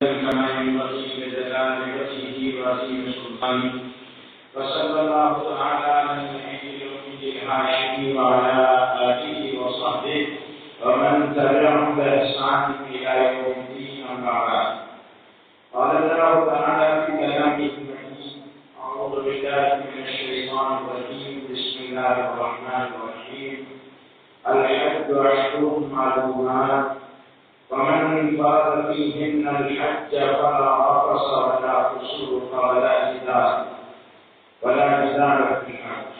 كما ينبغي لجلال وجهه وعظيم سلطانه وصلى الله تعالى على نبيه الهاشمي وعلى آله وصحبه ومن تبعهم بإحسان إلى يوم الدين أما بعد. قال الله تعالى في كلامه المجيد: أعوذ بالله من الشيطان الرجيم. بسم الله الرحمن الرحيم. الحج أشهر معلومات ومن فرض فيهن الحج فلا رفث ولا فسوق ولا جدال في الحج.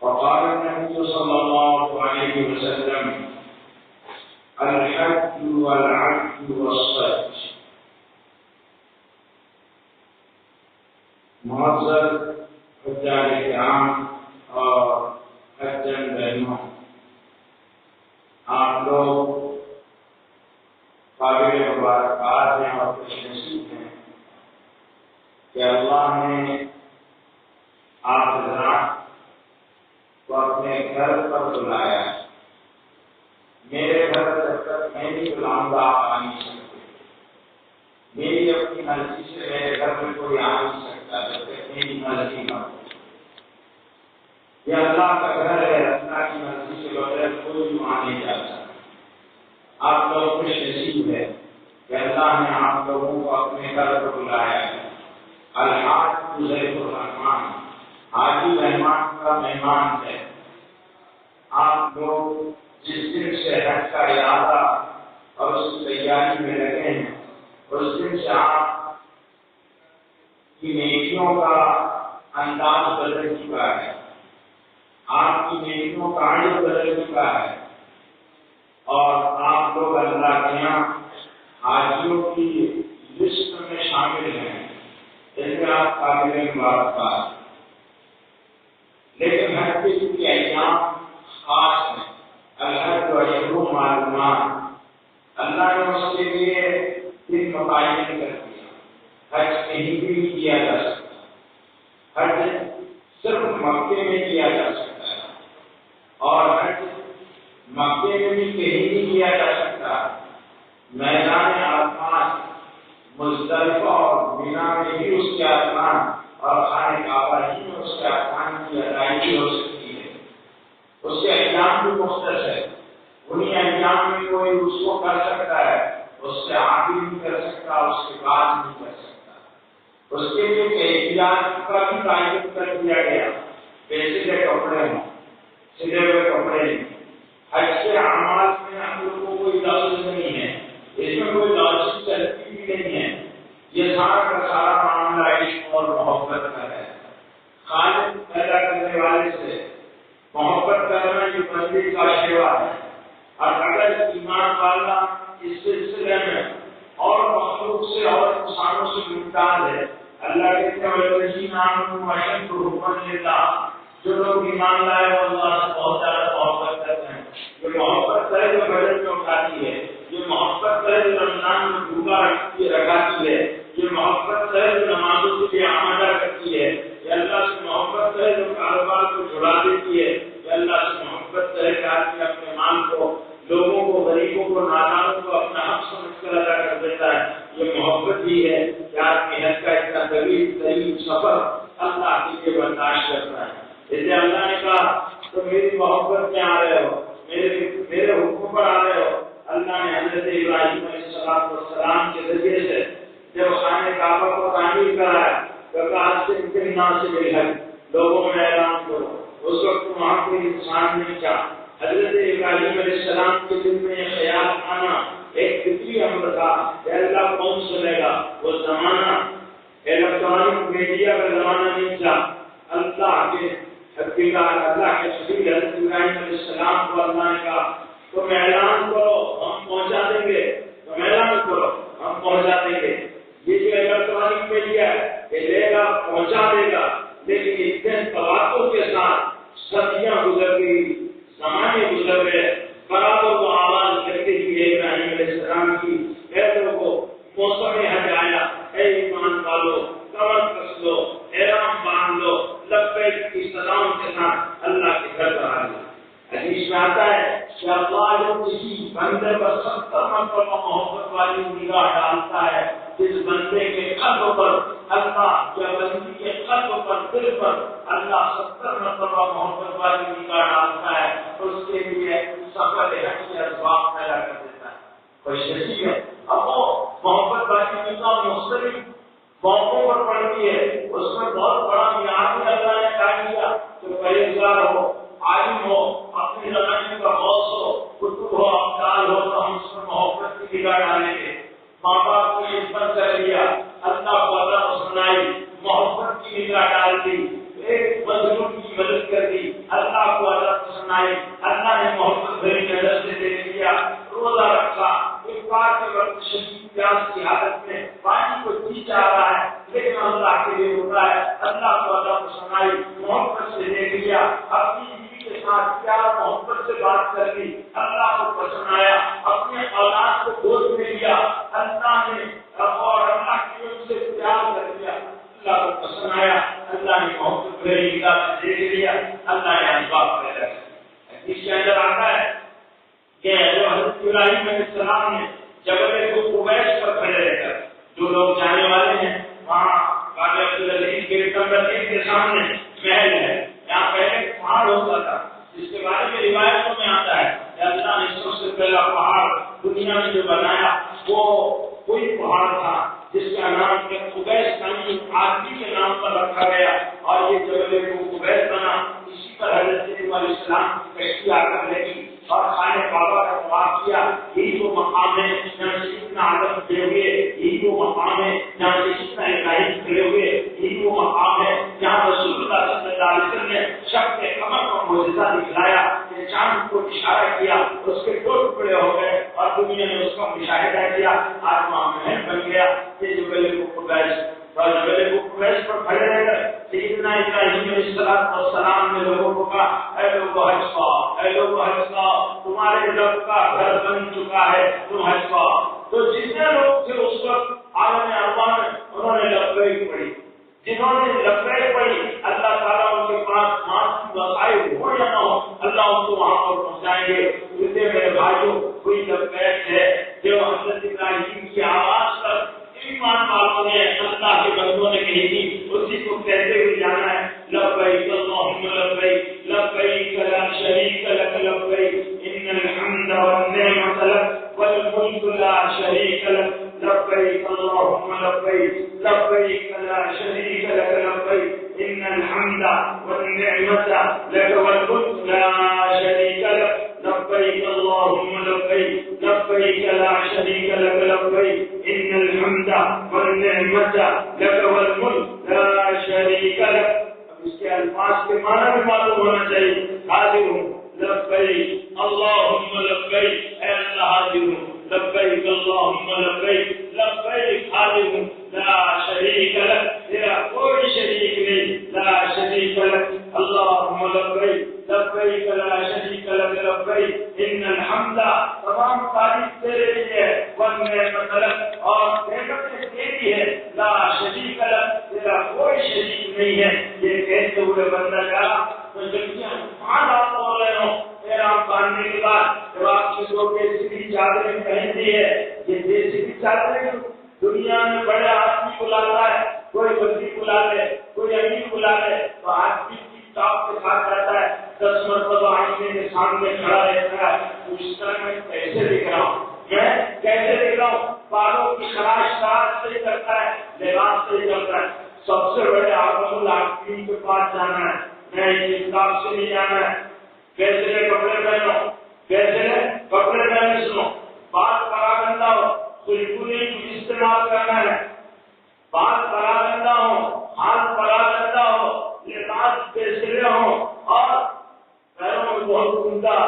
وقال النبي صلى الله عليه وسلم: الحج والعقد والصيد. معزز حجاج کرام اور حجاج بہنوں، آپ لوگ قابل مبارکباد ہیں اور خوش نصیب ہیں کہ اللہ نے آپ حضرات کو اپنے گھر پر بلایا ہے. میرے گھر تک میں نہیں بلاؤں گا، آپ آ نہیں سکتے. میری اپنی مرضی سے میرے گھر میں کوئی آ نہیں سکتا جب تک میری مرضی نہ ہو. یہ اللہ کا گھر ہے، اللہ کی مرضی سے بغیر کوئی آ نہیں جا سکتا. آپ لوگ خوش نصیب ہے کہ اللہ نے آپ لوگوں کو اپنے گھر پر بلایا ہے. الحاج ضیف الرحمان، حاجی مہمان کا مہمان ہے. آپ لوگ جس دن سے حج کا ارادہ اور اس تیاری میں لگے ہیں، اس دن سے آپ کی نیکیوں کا انداز بدل چکا ہے، آپ کی نیکیوں کا عدد بدل چکا ہے، اور آپ لوگ اللہ کے یہاں حاجیوں کی لسٹ میں شامل ہیں. اس میں آپ قابل مبارکباد. لیکن حج کے چونکہ ایام خاص ہیں، الحج اشہر معلومات، اللہ نے اس کے لیے دن متعین کر دیا. حج کہیں بھی نہیں کیا جا سکتا، حج صرف مکے میں کیا جا سکتا ہے، اور حج مکے میں بھی کہیں نہیں کیا جا سکتا. میدان عرفات، مزدلفہ اور مینا میں بھی اس کے ارکان اور خانہ کعبہ ہی میں اس کے ارکان کی ادائیگی ہو سکتی ہے. اس کے ایام بھی مختص ہے. انہیں ایام میں کوئی اس کو کر سکتا ہے، اس سے آگے نہیں کر سکتا، اس کے بعد نہیں کر سکتا. اس کے لیے احتیاط کا بھی تعین کر دیا گیا. پیسے کے کپڑے ہوں، سلے ہوئے کپڑے نہیں. حج کے اعمال میں ہم لوگوں کو کوئی لفظ نہیں ہے، اس میں کوئی لفظ چلتی بھی نہیں ہے. یہ سارا کا سارا معاملہ عشق اور محبت کا ہے. خالق پیدا کرنے والے سے محبت کرنا یہ بندے کا شیوا ہے. اور اگر ایمان والا اس سلسلے میں اور مخلوق سے اور انسانوں سے ممتاز ہے، اللہ کہتے ہیں والذین آمنوا اشد حبا للہ، جو لوگ ایمان لائے وہ اللہ سے بہت زیادہ محبت کرتے ہیں. یہ محبت ہے جو بدن میں اٹھاتی ہے، یہ محبت ہے جو رمضان میں بھوکا رکھاتی ہے، یہ محبت ہے جو نمازوں کے لیے آمادہ کرتی ہے، یہ اللہ سے محبت ہے جو کاروبار کو چھڑا دیتی ہے، یہ اللہ سے محبت ہے کہ آدمی اپنے مال کو لوگوں کو، غریبوں کو، نادانوں کو اپنا حق سمجھ کر ادا کر دیتا ہے. یہ محبت ہی ہے کہ آدمی حج کا اتنا طویل ترین سفر اللہ کے لیے برداشت کرتا ہے. جیسے اللہ نے کہا تو میری محبت میں آ رہے ہو، میرے حکم پر آ رہے ہو. اللہ نے حضرت ابراہیم علیہ السلام کے ذریعے سے جب خانہ کعبہ کو تعمیر کرایا تو کہا سے لوگوں میں اعلان کرو. اس وقت وہاں کوئی انسان نہیں تھا. حضرت ابراہیم علیہ السلام کے دل میں یہ خیال آنا ایک فطری امر تھا کہ اللہ کون سنے گا. وہ زمانہ الیکٹرانک میڈیا کا زمانہ نہیں تھا. اللہ کے حقیقت، اللہ کے خلیل حضرت ابراہیم علیہ السلام کو اللہ نے کہا تم اعلان کرو ہم پہنچا دیں گے، تم اعلان کرو ہم پہنچا دیں گے. یہ جو الیکٹرانک میڈیا ہے یہ لے گا پہنچا دے گا، لیکن اتنے تواتر کے ساتھ صدیاں گزر گئی، زمانے گزر گئے، برابر وہ آواز کرتے ہوئے ابراہیم علیہ السلام کی اے لوگوں موسم حج آیا، اے ایمان والو کمر کس لو، احرام باندھ لو، لبیک کی صداؤں کے ساتھ اللہ کے گھر پر آ جاؤ. حدیث میں آتا ہے کہ اللہ جب کسی بندے پر 70 مرتبہ محبت والی نگاہ ڈالتا ہے پر اللہ یا بندی کے قلب پر دل پر اللہ 70 مرتبہ محبت والی نگاہ ڈالتا ہے، اس کے لیے سفر حج کے اسباب پیدا کر دیتا ہے۔ کوئی شخص ہے اب وہ محبت والی نگاہ مختلف موقعوں پر پڑتی ہے، اس میں بہت بڑا معیار بھی اللہ نے قائم کیا جو پرہیزگار ہو، عالم ہو، اپنی زمانے کا غوث ہو، کتب ہو، ابدال ہو، تو ہم اس میں محبت کی نگاہ ڈالیں گے۔ ماں باپ کو عزت کر لیا، اللہ کو اللہ کو سنائی، محبت کی نگاہ ڈال دی، ایک مظلوم کی مدد کر دی، اللہ کو اللہ کو سنائی، اللہ نے محبت بھری نظر سے دیکھ لیا، روزہ رکھا، افطار کے وقت شدید پیاس کی حالت میں پانی کو جی چاہ رہا ہے لیکن اللہ کے لیے ہوتا ہے، اللہ کو اللہ کو سنائی، محبت سے دیکھ لیا، اپنی بیوی کے ساتھ پیار محبت سے بات کر لی، اللہ کو پسند آیا، اپنے اولاد کو گود میں لیا، اللہ نے اور اللہ کی ان سے پیار کر لیا، اللہ کو پسند آیا، اللہ نے محبت بھری نگاہ سے دیکھ لیا، اللہ نے اسباب پیدا کیا۔ اس کے اندر آتا ہے کہ جو حضرت ابراہیم علیہ السلام نے جبل قبیس پر کھڑے رہ کر، جو لوگ جانے والے ہیں وہاں قاضی عبدالعزیز کے نمبر 1 کے سامنے محل ہے، یہاں پہلے پہاڑ ہوتا تھا جس کے بارے میں روایتوں میں آتا ہے کہ اللہ نے سب سے پہلا پہاڑ دنیا میں جو بنایا وہ کوئی پہاڑ تھا جس کا نام قبیس نامی آدمی کے نام پر رکھا گیا اور یہ جبل قبیس بنا۔ اسی پر حضرت علیہ السلام کی کشتی آ کر لگی اور خانہ کعبہ کا طواف کیا، یہی وہ مقام ہے جہاں سیدنا آدم کھڑے ہوئے، یہی وہ مقام ہے جہاں سیدنا ابراہیم کھڑے ہوئے، یہی وہ مقام ہے جہاں رسول اللہ صلی اللہ علیہ وسلم نے شب کے قمر کا معجزہ دکھلایا کہ چاند کو اشارہ کیا، اس کے 2 ٹکڑے ہو گئے اور دنیا نے اس کا مشاہدہ کیا، آج وہاں محل بن گیا۔ یہ جبل قبیس اور جبل قبیس پر کھڑے رہ کر سیدنا ابراہیم علیہ السلام نے لوگوں کو کہا، اے لوگوں حج پاؤ، اے لوگوں حج پاؤ، تمہارے رب کا گھر بن چکا ہے، تم حج پاؤ۔ تو جتنے لوگ تھے اس وقت عالم ارواح میں انہوں نے لبیک پڑھی، جنہوں نے لبیک پڑھی اللہ تعالیٰ ان کے پاس ماں وسائل ہو یا نہ ہو اللہ ان کو وہاں پر پہنچائیں گے۔ اسے میرے بھائیوں کوئی لبیک ہے جو حضرت ابراہیم کی آواز پر ایمان والوں نے اللہ کے بندوں نے کہی تھی، اسی کو کہتے ہوئے جانا ہے، لبیک اللہم لبیک لبیک لا شریک لک لبیک ان الحمد والنعمت لک والملک لا شریک لک لبیک اللہم لبیک لبیک لا شریک لک لبیک ان الحمد والنعمت لک والملک لا شریک لک لبیک اللہم لبیک لبیک لا شریک لک لبیک ان الحمد والنعمت لک والملک لا شریک لک۔ اس کے الفاظ کے معنی بھی معلوم ہونا چاہیے۔ حاضر ہوں لبیک اللہم لبیک، اے اللہ حاضر ہوں لبیک اللہم لبیک لبیک، حاضر ہوں لا شریک لک، تیرا کوئی شریک نہیں، لا شریک لک اللہم لبیک لبیک لا شریک لک لبیک ان الحمد، تمام تعریف تیرے لیے، والنعمت لک، اور نعمتیں تیری ہے، لا شریک لک، تیرا کوئی شریک نہیں ہے۔ یہ کہتے ہوئے بندہ کا تو جلدیاں پانچ آپ بول رہے ہو احرام باندھنے کے بعد جب آپ کی دو دیسی چادریں پہن دی ہے، یہ دیسی چادریں دنیا میں بڑے آدمی بلاتا ہے، کوئی بندی بلا لے، کوئی امیر بلا لے تو آدمی کی ٹاپ کے ساتھ جاتا ہے، 10 مرتبہ آئینے کے سامنے کھڑا رہتا ہے، پوچھتا ہے میں کیسے دکھ رہا ہوں، میں کیسے دکھ رہا ہوں، بالوں کی خراش رات سے کرتا ہے، لباس سے کرتا ہے۔ سب سے بڑے عالم العالمین کے پاس جانا ہے، میں اس حساب سے نہیں جانا ہے، کیسے کپڑے پہنو، کیسے کپڑے پہنے سنو، بات پراگندہ ہو، خوشبو نہیں استعمال کرنا ہے، بات پراگندہ ہو، ہاتھ پراگندہ ہو، لباس پیسلے ہو اور پیروں میں بہت عمدہ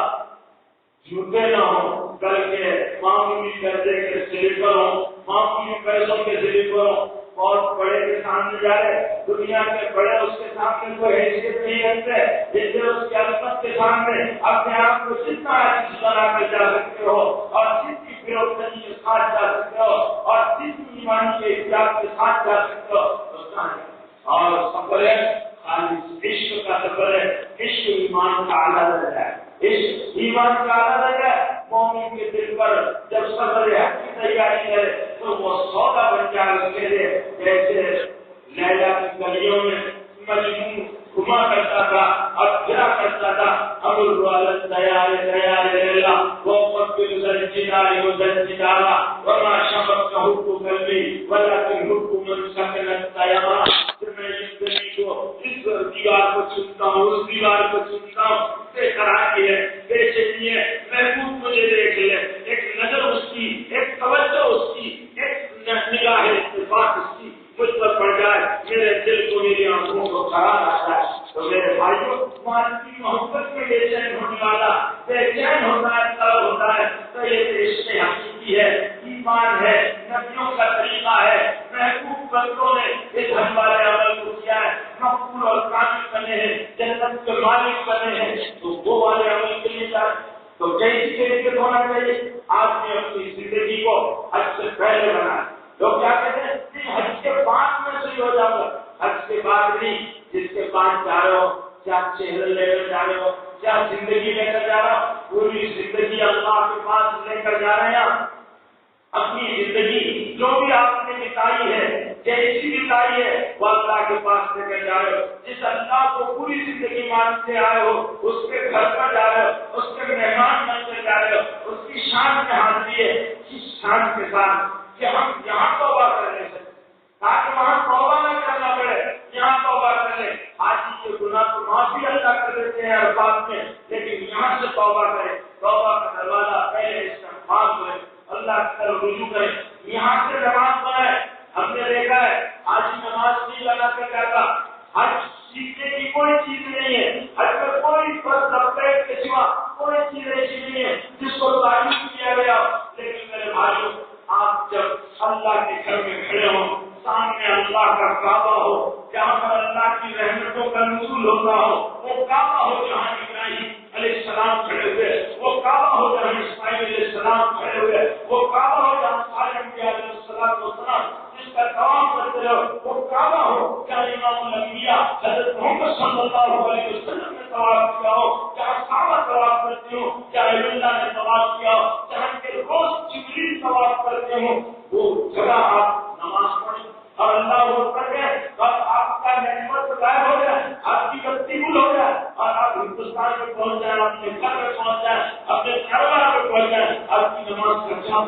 جوتے نہ ہو، بلکہ معمولی درجے کے سلیپر ہو، معمولی پیسوں کے سلیپر ہو، بہت بڑے کے سامنے جائے، دنیا کے بڑے اس کے سامنے کوئی حیثیت نہیں رکھتے، جس سے اس کی عظمت کے سامنے اپنے آپ کو جتنا عزیز بنا کے جا سکتے ہو اور جتنی فروختنی کے ساتھ جا سکتے ہو اور جتنی ایمان کے احتیاط کے ساتھ جا سکتے ہو اتنا ہے۔ اور سفر ہے خالص عشق کا سفر ہے، عشق ایمان کا اعلیٰ درجہ ہے، عشق ایمان کا اعلیٰ درجہ ہے۔ مومن کے دل پر جب سفر حج کی تیاری کرے تو وہ سودا بن جائے میرے جیسے لیلا کی گلیوں میں مجنون گھما کرتا تھا اور پھرا کرتا تھا امر والد تیار لیلا وہ مقبل زنجدارا وما شبک حب قلبی ولکن حب من سکنت تیما میں اس دنی کو اس دیوار کو چنتا ہوں اس دیوار کو چنتا ہوں بے قراری ہے بے چینی ہے محبوب مجھے دیکھ لے ایک نظر اس کی ایک توجہ اس کی ایک نگاہ اتفاق اس کی مجھ پر پڑ جائے میرے دل کو میری آنکھوں کو قرار آتا ہے تو میرے بھائیوں تمہاری کی محبت میں بے چین ہونے والا بے چین ہوتا ہے طلب ہوتا ہے تو یہ عشق حقیقی ہے ایمان ہے نبیوں کا طریقہ ہے محبوب بندوں نے اس دھن والے عمل کو کیا ہے مقبول اور کامل بنے ہیں جنت کے مالک بنے ہیں تو وہ والے عمل کے لیے جائے تو کئی طریقے ہونا چاہیے آپ نے اپنی زندگی کو حج سے پہلے بنایا لوگ کیا کہتے ہیں حج کے بعد میں صحیح ہو جاؤ حج کے بعد نہیں جس کے بعد جا رہے ہو کیا چہرے لے کر جا رہے ہو کیا زندگی لے کر جا رہا ہو پوری زندگی اللہ کے پاس لے کر جا رہے ہیں اپنی زندگی جو بھی آپ نے بتائی ہے جیسی بتائی ہے وہ اللہ کے پاس لے کر جا رہے ہو جس اللہ کو پوری زندگی مانتے آئے ہو اس کے گھر پر جا رہے ہو اس کے مہمان بن کر جا رہے ہو اس کی شان میں حاضری ہے اس شان کے ساتھ کہ ہم یہاں توبہ کر لیں تاکہ وہاں توبہ نہ کرنا پڑے یہاں توبہ کر لیں آج کے گناہ کو معافی اللہ کر دیتے ہیں عرفات میں لیکن یہاں سے توبہ کریں توبہ کا دروازہ پہلے استغفار کریں اللہ کی طرف رجوع کریں یہاں سے نماز پڑھیں ہم نے دیکھا ہے آج نماز نہیں لگا کر جاتا حج سیکھنے کی کوئی چیز نہیں ہے حج میں کوئی فرض لبیک کے سوا کوئی چیز ایسی نہیں ہے جس کو تعلیم کیا گیا لیکن میرے بھائیوں آپ جب اللہ کے گھر میں کھڑے ہو سامنے اللہ کا کعبہ ہو جہاں پر اللہ کی رحمتوں کا نزول ہوتا ہو وہ کعبہ ہو جہاں ابراہیم علیہ السلام کھڑے ہوئے وہ کعبہ ہو جہاں اسماعیل علیہ السلام کھڑے ہوئے وہ کعبہ ہو جہاں سارے انبیاء علیہ السلام جس کا طواف کرتے ہو وہ کعبہ ہو جہاں امام الانبیاء حضرت محمد صلی اللہ علیہ وسلم نے طواف کیا ہو جہاں کعبہ طواف کرتے ہو جہاں اللہ نے طواف کیا ہو جہاں کے روز جبریل طواف کرتے ہو وہ جگہ آپ نماز پڑھیں اور اللہ وہ کر گئے اور آپ کا نعمت غائب ہو جائے آپ کی بستی گل ہو جائے اور آپ ہندوستان میں پہنچ جائیں اپنے گھر میں پہنچ جائیں اپنے کاروبار میں پہنچ جائیں آپ کی نماز کا کیا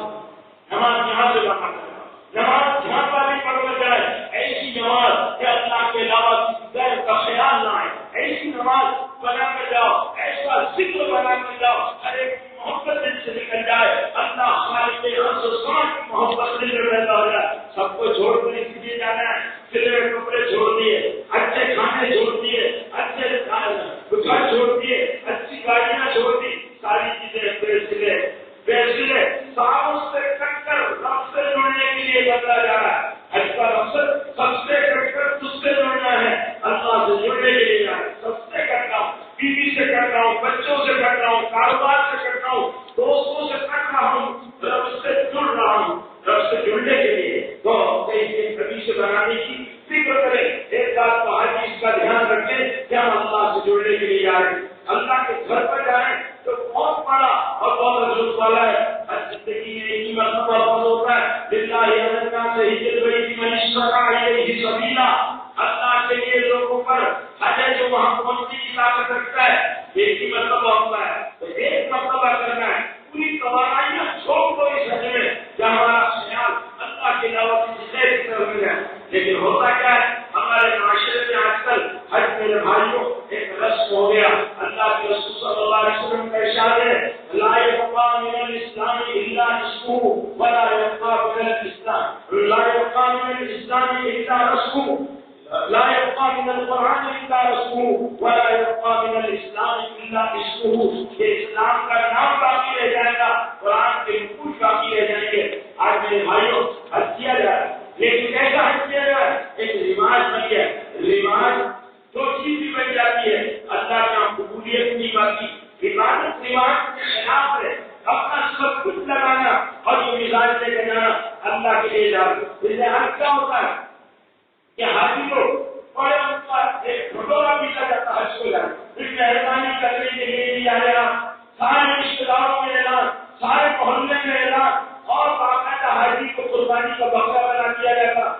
نماز یہاں سے بنا کر نماز جہاں والی پڑھنا جائے ایسی نماز کہ اللہ کے علاوہ کسی غیر کا خیال نہ آئے ایسی نماز بنا کر جاؤ ایسا ذکر بنا کر جاؤ ہر ایک محبت دل سے نکل جائے اللہ خالق کے رس و سان کی محبت دل میں پیدا ہو جائے سب کو چھوڑ کر اس لیے جانا ہے سلے کپڑے چھوڑ دیے اچھے کھانے چھوڑ دیے اچھے گھر چھوڑ دیے اچھی گاڑیاں چھوڑ دی ساری چیزیں بیسلے ساروں سے کٹ کر رب سے جڑنے کے لیے بدلا جا رہا ہے حج کا مقصد سب سے کٹ کر تجھ سے جڑنا ہے اللہ سے جڑنے کے لیے جا رہا ہے سب سے کٹ رہا ہوں بیوی سے کٹ رہا ہوں بچوں سے کٹ رہا ہوں کاروبار سے کٹ رہا ہوں دوستوں سے کٹ رہا ہوں رب سے جڑ رہا ہوں رب سے جڑنے کے لیے تو کبھی سے بنانے کی فکر کریں ایک بات تو حدیث کا دھیان رکھیں کہ ہم اللہ سے جڑنے کے لیے جا رہے ہیں اللہ کے گھر پر جائیں تو بہت بڑا اور بہت عزت والا ہے زندگی میں ایک ہی مرتبہ فرض ہوتا ہے للہ الناس حج البیت من استطاع الیہ سبیلا اللہ کے لیے لوگوں پر حج ہے جو وہاں پہنچنے کی طاقت رکھتا ہے ایک ہی مرتبہ ہوتا ہے تو ایک مرتبہ کرنا ہے پوری توانائیاں چھوڑ دو اس حج میں جہاں ہمارا خیال اللہ کے علاوہ کسی غیر کی طرف ہے لیکن ہوتا کیا ہے ہمارے معاشرے میں آج کل حج میرے بھائیوں ایک رسم ہو گیا اللہ کے رسول صلی اللہ علیہ وسلم کا ارشاد ہے لا يبقى من الاسلام الا اسمه ولا يبقى من الاسلام لا يبقى من الاسلام الا رسمه لا يبقى من القرآن الا رسمه ولا يبقى من الاسلام الا اسمه کہ اسلام کا نام باقی رہ جائے گا قرآن کے رکوع باقی رہ جائیں گے آج میرے بھائیوں حج کیا جائے لیکن کیسا حج کیا جائے ایک رواج بن گیا رواج جو چیز بھی بن جاتی ہے اللہ کا قبولیت نہیں باقی عبادت رواج کے خلاف ہے اپنا سب کچھ لگانا اور یہ مزاج لے کے جانا اللہ کے لیے جانا اس سے حج کیا ہوتا ہے کہ حاجی لوگ بڑے ان کا ایک ڈھنڈورا پیٹا جاتا حج کو جانا پھر مہربانی کرنے کے لیے بھی آیا سارے رشتے داروں میں اعلان سارے محلے میں اعلان اور باقاعدہ حاجی کو قربانی کا بکرا بنا دیا جاتا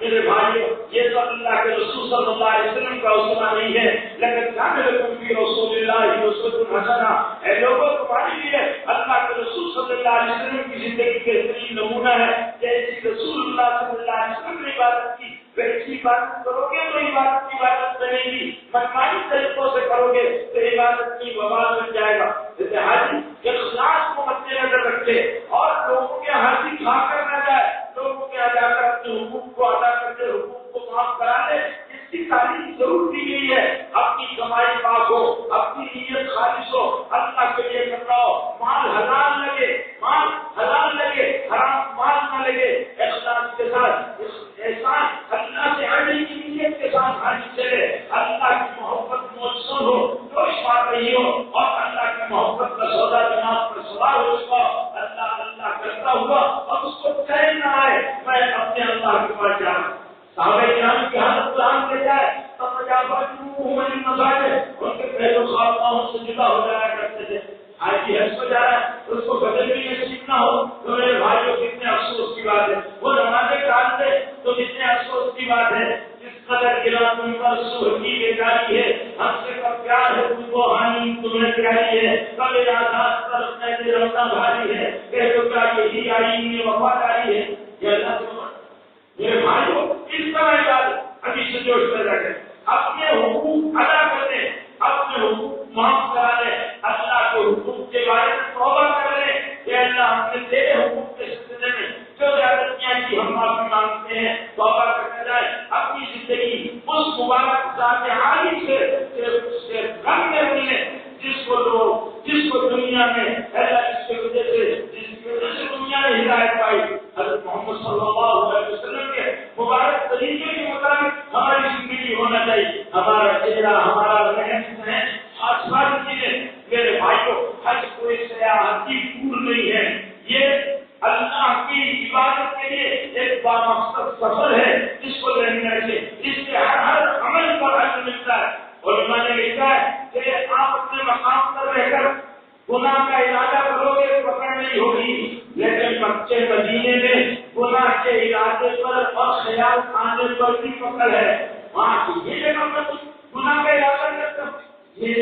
میرے بھائیوں یہ تو اللہ کے رسول صلی اللہ علیہ وسلم کا اسوہ نہیں ہے، لیکن کان لکم فی رسول اللہ اسوۃ حسنہ، اے لوگوں تمہارے لیے اللہ کے رسول صلی اللہ علیہ وسلم کی زندگی کے بہترین نمونہ ہے۔ جیسی رسول اللہ صلی اللہ علیہ وسلم نے عبادت کی ویسی عبادت کرو گے تو عبادت کی عبادت بنے گی، منمانی طریقوں سے کرو گے تو عبادت کی وبال بن جائے گا۔ لہٰذا اخلاص کو مد نظر رکھے اور لوگوں کے ہاتھی کھا کر نہ جائے، لوگوں کے ادا کر اپنے حقوق کو ادا کر کے حقوق کو معاف کرا دے، اس کی تعلیم ضرور دی گئی ہے۔ اپنی کمائی پاک ہو، اپنی نیت خالص ہو، اللہ کے لیے کرواؤ، مال حلال لگے، مال حلال لگے، حرام مال نہ لگے، اخلاص کے ساتھ احسان اللہ سے آنے کی نیت کے ساتھ حاجی چلے، اللہ کی محبت موصول ہو، جوش مار رہی ہو اور اللہ کی محبت کا سودا دماغ پر سوار ہو چکا، اللہ اللہ کرتا ہوا اور اس کو چین نہ آئے میں اپنے اللہ کے پاس جاؤں۔ صحابہ کرام کی حالت قرآن لے جائے تب ان کے پہلو خواہوں سے جدا ہو جایا کرتے تھے۔ آج یہ حج کو جا رہا ہے اس کو بدل بھی نصیب نہ ہو تو میرے بھائیوں کتنے افسوس کی بات ہے، وہ نمازیں ٹال دے تو کتنے افسوس کی بات ہے۔ جس قدر گرا تم پر سوہ کی بیداری ہے، ہم سے کب پیار ہے تم کو ہانی تمہیں پیاری ہے، کب آزاد پر اپنے روزہ بھاری ہے، کہ تو کیا یہی آئی وفاداری ہے۔ یہ اللہ میرے بھائیوں اس طرح عبادت ابھی سے جوش پیدا کریں، اپنے حقوق ادا کریں، اپنے حقوق معاف کرا لیں، اللہ کے حقوق کے بارے میں توبہ کر لیں کہ اللہ ہم نے تیرے حقوق کے سلسلے میں جو زیادتیاں کی ہم معافی مانگتے ہیں، توبہ کرنے جائیں، اپنی زندگی اس مبارک ذات عالی سے غم میں ملے جس کو دنیا میں اللہ جس کی وجہ سے دنیا نے ہدایت پائی۔ حضرت محمد صلی اللہ علیہ وسلم کے مبارک طریقے کے مطابق ہماری زندگی ہونا چاہیے، ہمارا چہرہ، ہمارا رہن سہن، آسمان چیزیں۔ میرے بھائیوں حج کوئی سیاحتی ٹور نہیں ہے، یہ اللہ کی عبادت کے لیے ایک بامقصد سفر ہے جس کو لینا چاہیے، جس سے ہر عمل پر حج ملتا ہے۔ اور میں نے لکھا ہے کہ آپ اپنے مقام پر رہ کر گناہ کا ارادہ کرو گے پکڑ نہیں ہوگی، لیکن مکے مدینے میں گناہ کے ارادے پر اور خیال آنے پر بھی پکڑ ہے۔ وہاں کی یہ جگہ پر گناہ کا ارادہ کرتا ہوں، یہ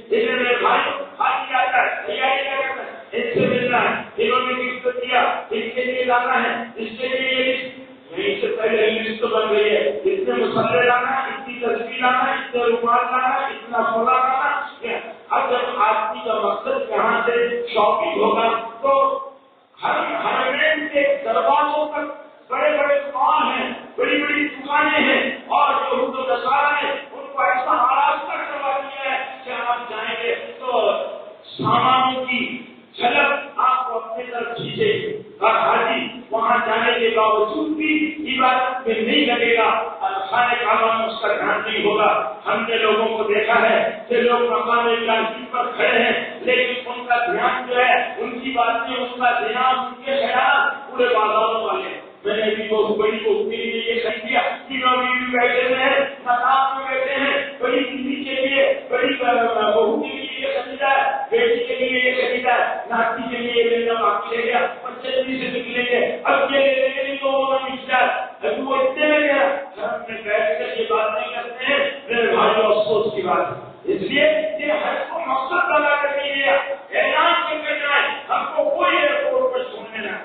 میرے بھائی خالی آتا ہے، تیاری کیا کرتا ہے، ان سے ملنا ہے، انہوں نے کس دیا، اس کے لیے لانا ہے، اس کے لیے یہ نہیں سے پہلے لسٹ بن گئی ہے، اتنے مسئلے لانا، اتنی تصویر لانا، اتنے رومال لانا، اتنا سونا لانا۔ اب جب آدمی کا مقصد یہاں سے شاپنگ ہوگا تو ہر حرمین کے دروازوں پر بڑے بڑے مال ہیں، بڑی بڑی دکانیں ہیں، اور جو حدود و نصارہ ہیں ان کو ایسا آراستہ کروا دیا ہے کہ آپ جائیں گے تو سامانوں کی جھلک آپ کو اپنی طرف کھینچے گی، اور حاجی وہاں جانے کے باوجود بھی عبادت میں نہیں لگے گا، خانے کعبہ میں اس کا دھیان نہیں ہوگا۔ ہم نے لوگوں کو دیکھا ہے کہ لوگ مقام ابراہیم پر کھڑے ہیں لیکن ان کا دھیان جو ہے ان کی باتیں، ان کا دھیان، ان کے خیال پورے بازاروں والے ہیں۔ میں نے بھی بہت بڑی بہو کے لیے یہ خرید دیا، تینوں بیوی بیٹھے ہوئے ہیں، مقام میں بیٹھے ہیں، بڑی بیوی کے لیے، بڑی بہو کے لیے یہ خریدا ہے، بیٹی کے لیے یہ خریدا ہے، ناتی کے لیے یہ لینا باقی رہ گیا، بچے جلدی سے نکلیں گے، اب یہ لے لیں تو وہ نکلا ابھی وہ اتنے میں گیا، گھر میں بیٹھ کر یہ باتیں کرتے ہیں، میرے بھائیوں افسوس کی بات ہے۔ اس لیے یہ حج کو مقصد ادا کرنے کے لیے اعلان کر جائیں، ہم کو کوئی ایئرپورٹ پر چھوڑنے نہ،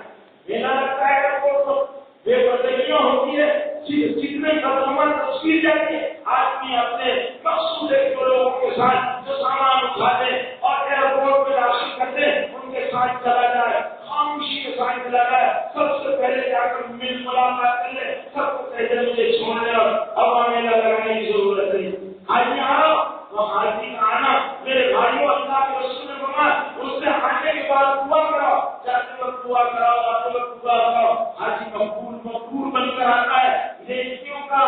میلا لگتا ہے ایئرپورٹ پر بے پردگیاں ہوتی ہے، جتنے کسٹمر تصویر جاتی ہے، آدمی اپنے مخصوص ایک لوگوں کے ساتھ جو سامان اٹھاتے اور ایئرپورٹ پہ داخل کرتے ان کے ساتھ چلا جائے، خاموشی کے ساتھ چلا جائے، سب سے پہلے جا کر مل ملاقات کر لے، سب کو کہتے مجھے چھوڑنے اور اب میلہ لگانے کی ضرورت ہے۔ حاجی آؤ، وہ حاجی کا آنا میرے بھائیوں اللہ کے رسول نے فرمایا اس سے آنے کے بعد دعا کرو، جاتے وقت دعا کراؤ، آتے وقت دعا کراؤ، حاجی مقبول بن کر آتا ہے، نیکیوں کا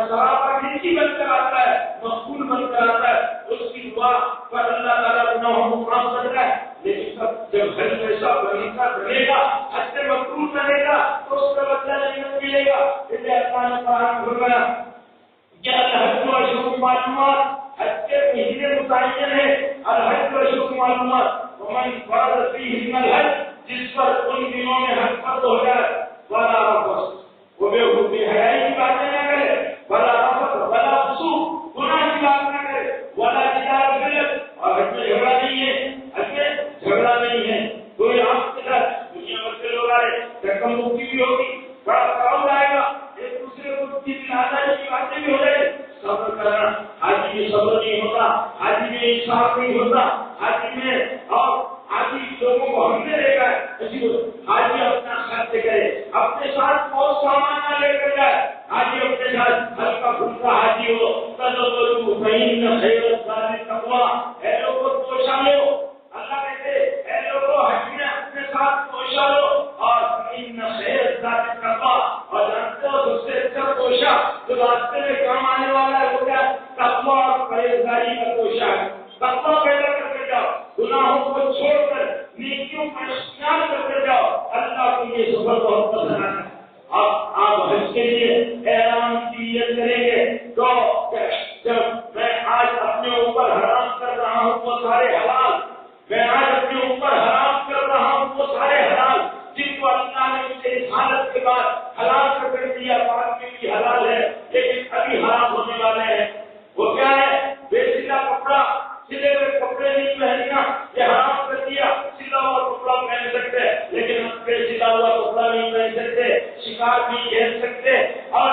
سراپا نیکی بن کر آتا ہے، مقبول بن کر آتا ہے، اس کی دعا پر اللہ تعالیٰ گناہوں کو معاف کرتا ہے۔ لیکن جب گھر میں ایسا بنے گا، حج سے مقبول بنے گا تو اس کا بدلہ نہیں ملے گا۔ اس لیے اللہ نے قرآن فرمایا کہ الحج اشہر معلومات، حج کے مہینے متعین ہے، الحج اشہر معلومات، ومن فرض فیہن الحج، جس پر ان دنوں میں حج فرض ہو جائے، ولا رفث، وہ بے حیائی کرنا. حاجی میں صبر نہیں ہوتا, حاجی میں انصاف نہیں ہوتا, حاجی میں اور حاجی لوگوں کو ہم نے دیکھا ہے حاجی اپنا خرچ کرے, اپنے ساتھ بہت سامان نہ لے کر جائے, حاجی اپنے ساتھ ہلکا پھلکا حاجی ہو. تزودوا فإن خير الزاد التقوى, اے لوگوں توشہ لو, اللہ کہتے اے لوگوں حج میں اپنے ساتھ توشہ لو, اور فإن خير الزاد التقوى, اور جانتے ہو سب سے اچھا توشہ جو راستے میں کام آنے والا ہے وہ کیا؟ تقویٰ اور پرہیزگاری کا توشہ ہے. تقویٰ پیدا کر کے جاؤ, گناہوں کو چھوڑ کر نیکیوں پر اشتغال کرتے جاؤ. اللہ کو یہ سفر بہت پسند ہے. اب آپ حج کے لیے احرام کی نیت کریں گے تو جب میں آج اپنے اوپر حرام کر رہا ہوں وہ سارے حلال, میں آج اپنے اوپر حرام کر رہا ہوں وہ سارے حلال جن کو اللہ نے مجھے اس حالت کے بعد حلال کر دیا, بعد میں بھی حلال ہے لیکن ابھی حرام ہونے والے ہیں. وہ کیا ہے؟ بے سلا کپڑا, سلے ہوئے کپڑے نہیں پہننا, یہ حرام کر دیا. سلا ہوا کپڑا پہن سکتے لیکن ہم پہ سلا ہوا کپڑا نہیں پہن سکتے, شکار نہیں کھیل سکتے, اور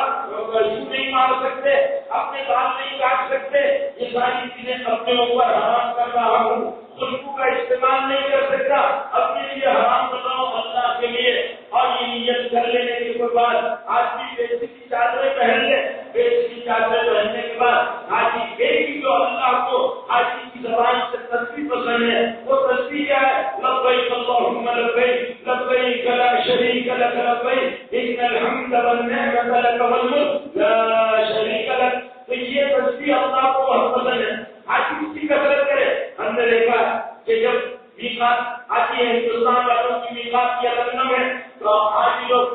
نہیں مار سکتے, اپنے بال نہیں کاٹ سکتے. یہ ساری چیزیں اپنے اوپر حرام کر رہا ہوں. خوشبو کا استعمال نہیں کر سکتا, اپنے لیے حرام کر رہا ہوں اللہ کے لیے. اور یہ نیت کر لینے کے بعد آدمی بیسی کی چادریں پہن لے. بیسی کی چادریں پہننے کے بعد آدمی بیٹی جو اللہ کو آدمی کی زبان سے تصویر پسند ہے وہ تصویر کیا ہے؟ لبیک اللہم لبیک لبیک لا شریک لک لبیک ان الحمد والنعمت لک والملک لا شریک لک. تو یہ تصویر اللہ کو بہت پسند ہے. آدمی اس کی کثرت کرے. ہم نے دیکھا کہ جب میقات آتی ہے ہندوستان والوں کی میقات کی الگ نام ہے تو آج لوگ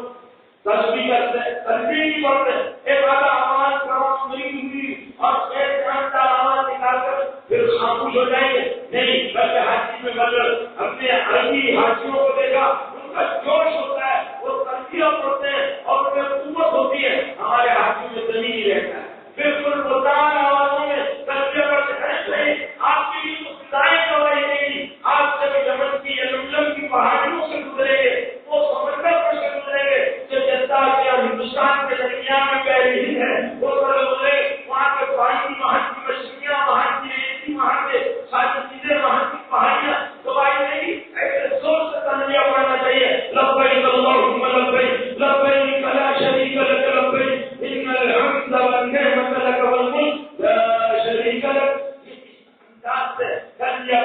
تصویر کرتے ہیں, تصویر نہیں پڑھتے, ایک آدھا آواز کرام نہیں ہوئی اور ایک گھنٹہ آواز نکال کر پھر خاموش ہو جائیں گے. نہیں, بلکہ حاجی میں بدل اپنے عربی حاجیوں کو دیکھا, ان کا جوش ہوتا ہے, وہ تصویر پڑھتے ہیں اور ان میں قوت ہوتی ہے. ہمارے حاجی میں زمین ہی رہتا ہے, بالکل مردار آوازوں میں تصویر پڑھتے ہیں. آپ کے لیے تو فضائیں گواہی دیں گی. آپ جب یمن کی یلملم کی پہاڑیوں سے گزرے گے, وہ سمندر پر سے گزرے گے جو جدہ کے اور ہندوستان کے درمیان میں پہلی ہے, وہ پر گزرے. وہاں کے پانی, وہاں کی مچھلیاں, وہاں کی ریتی, وہاں کے ساری چیزیں, وہاں کی پہاڑیاں گواہی دیں گی. ایسے زور سے تنبیہ پڑھنا چاہیے. لبیک اللہم لبیک لبیک لا شریک لک لبیک ان الحمد والنعمت لک والملک لا شریک لک. کر لیا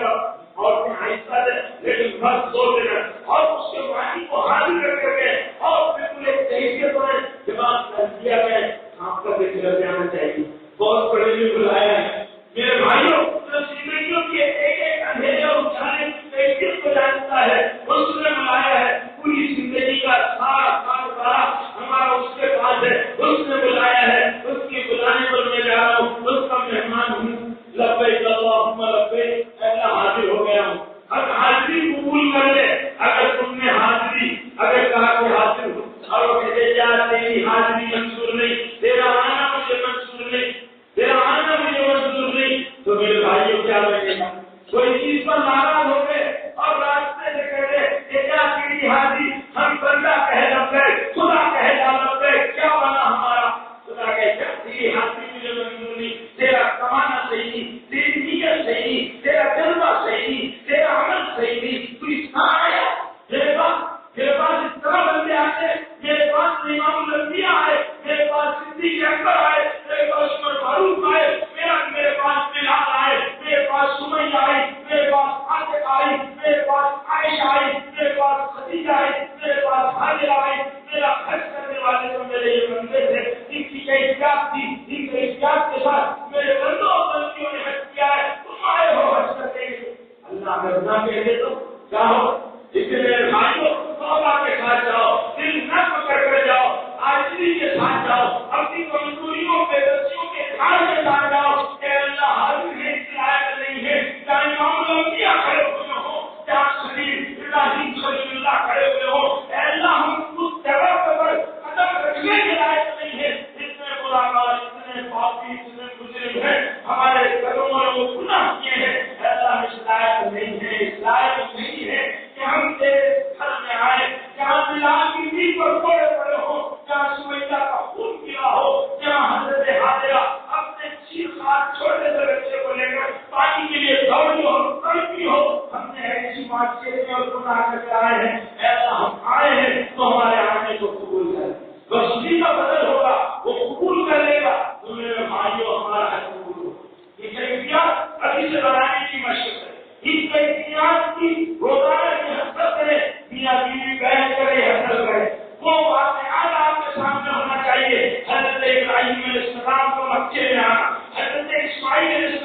اور آہستہ سے لیکن بس زور دینا اور اس کے معنی کو حاضر کر کے اور بالکل ایک کیفیت میں دماغ کر دیا میں آپ کا ذکر جانا چاہیے. بہت بڑے بھی بلایا ہے میرے بھائیوں, جو زندگیوں کے ایک ایک اندھیرے اور اجالے کی کیفیت کو جانتا ہے اس نے بلایا ہے. پوری زندگی کا سارا کاروبار ہمارا اس کے پاس ہے, اس نے بلایا ہے. اس کی بلانے پر میں جا رہا ہوں, اس کا مہمان ہوں. لبیک اللہم لبیک, اللہ حاضر ہو گیا ہوں. اب حاضری قبول کر لے. اگر تم نے حاضری اگر کہا کہ حاضر ہو اور وہ کہتے جا تیری حاضری منظور نہیں, تیرا آنا مجھے منظور نہیں, تیرا آنا مجھے منظور نہیں, تو میرے بھائیوں کیا لگے گا؟ کوئی چیز پر ناراض ہو گئے اور راستے سے کہتے کہ کیا تیری حاضری, ہم بندہ کہہ لبیک, خدا کہہ لبیک, کیا بنا ہمارا؟ خدا کہتا تیری حاضری مجھے منظور نہیں, تیرا کمانا صحیح نہیں, تیری نیت صحیح نہیں, تیرا جذبہ صحیح نہیں, تیرا عمل صحیح نہیں. تو اس کا آیا میرے پاس اس طرح بندے آتے, میرے پاس امام الانبیاء آئے, میرے پاس صدیق اکبر آئے, میرے پاس عمر فاروق آئے, میرے پاس بلال آئے, میرے پاس سمیہ آئی, میرے پاس عاتق آئی, میرے پاس عائشہ آئی, میرے پاس خدیجہ آئی, میرے پاس حاجرہ آئی. میرا حج کرنے والے تو میرے یہ بندے تھے, ان کی کیفیات تھی, ان کیفیات کے ساتھ میرے بندوں اور بندیوں نے حج کیا ہے. تم آئے ہو حج کرتے ہیں, اللہ کا گناہ کہتے تو کیا ہو. اس لیے میرے بھائیوں توبہ کے ساتھ جاؤ, دل نرم کر جاؤ, عاجزی کے ساتھ جاؤ, اپنی کمزوریوں بے بسیوں کے اظہار کے ساتھ جاؤ. کہ اللہ حاضر ہے, اس لائق نہیں ہے. چاہے امام الانبیاء کھڑے ہوئے ہوں, چاہے خلیل ابراہیم خلیل اللہ کھڑے ہوئے ہوں, اے اللہ ہم اس جگہ پر قدم رکھنے کے لائق نہیں ہے. اتنے گناہگار, اتنے پاپی, اتنے مجرم ہیں, ہمارے قدموں نے وہ گناہ کیے ہیں. اللہ اس لائق نہیں ہے, اس لائق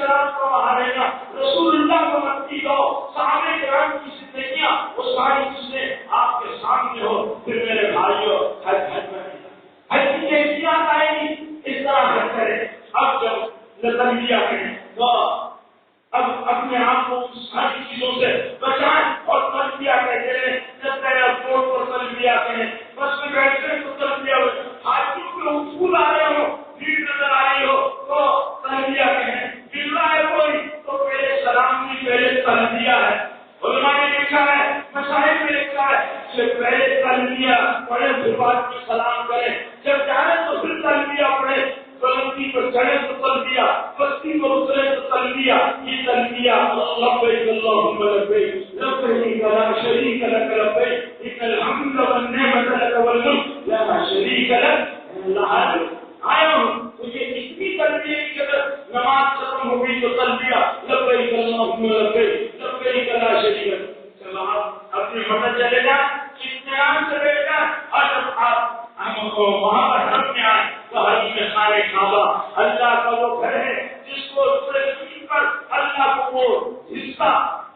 السلام کا وہاں رہنا، رسول اللہ کو مت دو، صحابہ کرام کی زندگیاں وہ ساری چیزیں آپ کے سامنے ہو، پھر میرے بھائیوں حج کی کیفیات آئے گی، اس طرح حج کریں۔ اب جب تلبیہ کریں تو اب اپنے آپ کو ساری چیزوں سے بچائیں اور تلبیہ کہتے ہیں، جب ایئرپورٹ پر تلبیہ کریں، بس میں بیٹھے تو تلبیہ ہو، ہاتھوں کے اصول آ رہے ہو، بھیڑ نظر آ رہی ہو تو تلبیہ کہیں، مل رہا ہے کوئی تو پہلے سلام نہیں، پہلے تلبیہ ہے۔ علماء نے لکھا ہے، مشاہد میں لکھا ہے کہ پہلے تلبیہ پڑھے پھر بعد میں سلام کریں، جب جائیں تو پھر تلبیہ پڑھے، بلندی پر چڑھے تو تلبیہ، بستی پر اترے تو تلبیہ، یہ تلبیہ لبیک اللہم لبیک لبیک لا شریک لک لبیک ان الحمد والنعمت لک والملک لا شریک لک اللہ آیا ہوں تجھے اتنی تلبیہ کی قدر، نماز ختم ہو گئی تو تلبیہ لبیک اللہم لبیک لبیک لا شریک لک۔ چلو آپ اپنے مدد چلے جائیں، اطمینان سے بیٹھ جائیں، اور جب آپ وہاں پر حرم میں آئے تو حرم میں خانہ کعبہ اللہ کا وہ گھر ہے جس کو زمین پر اللہ کو وہ حصہ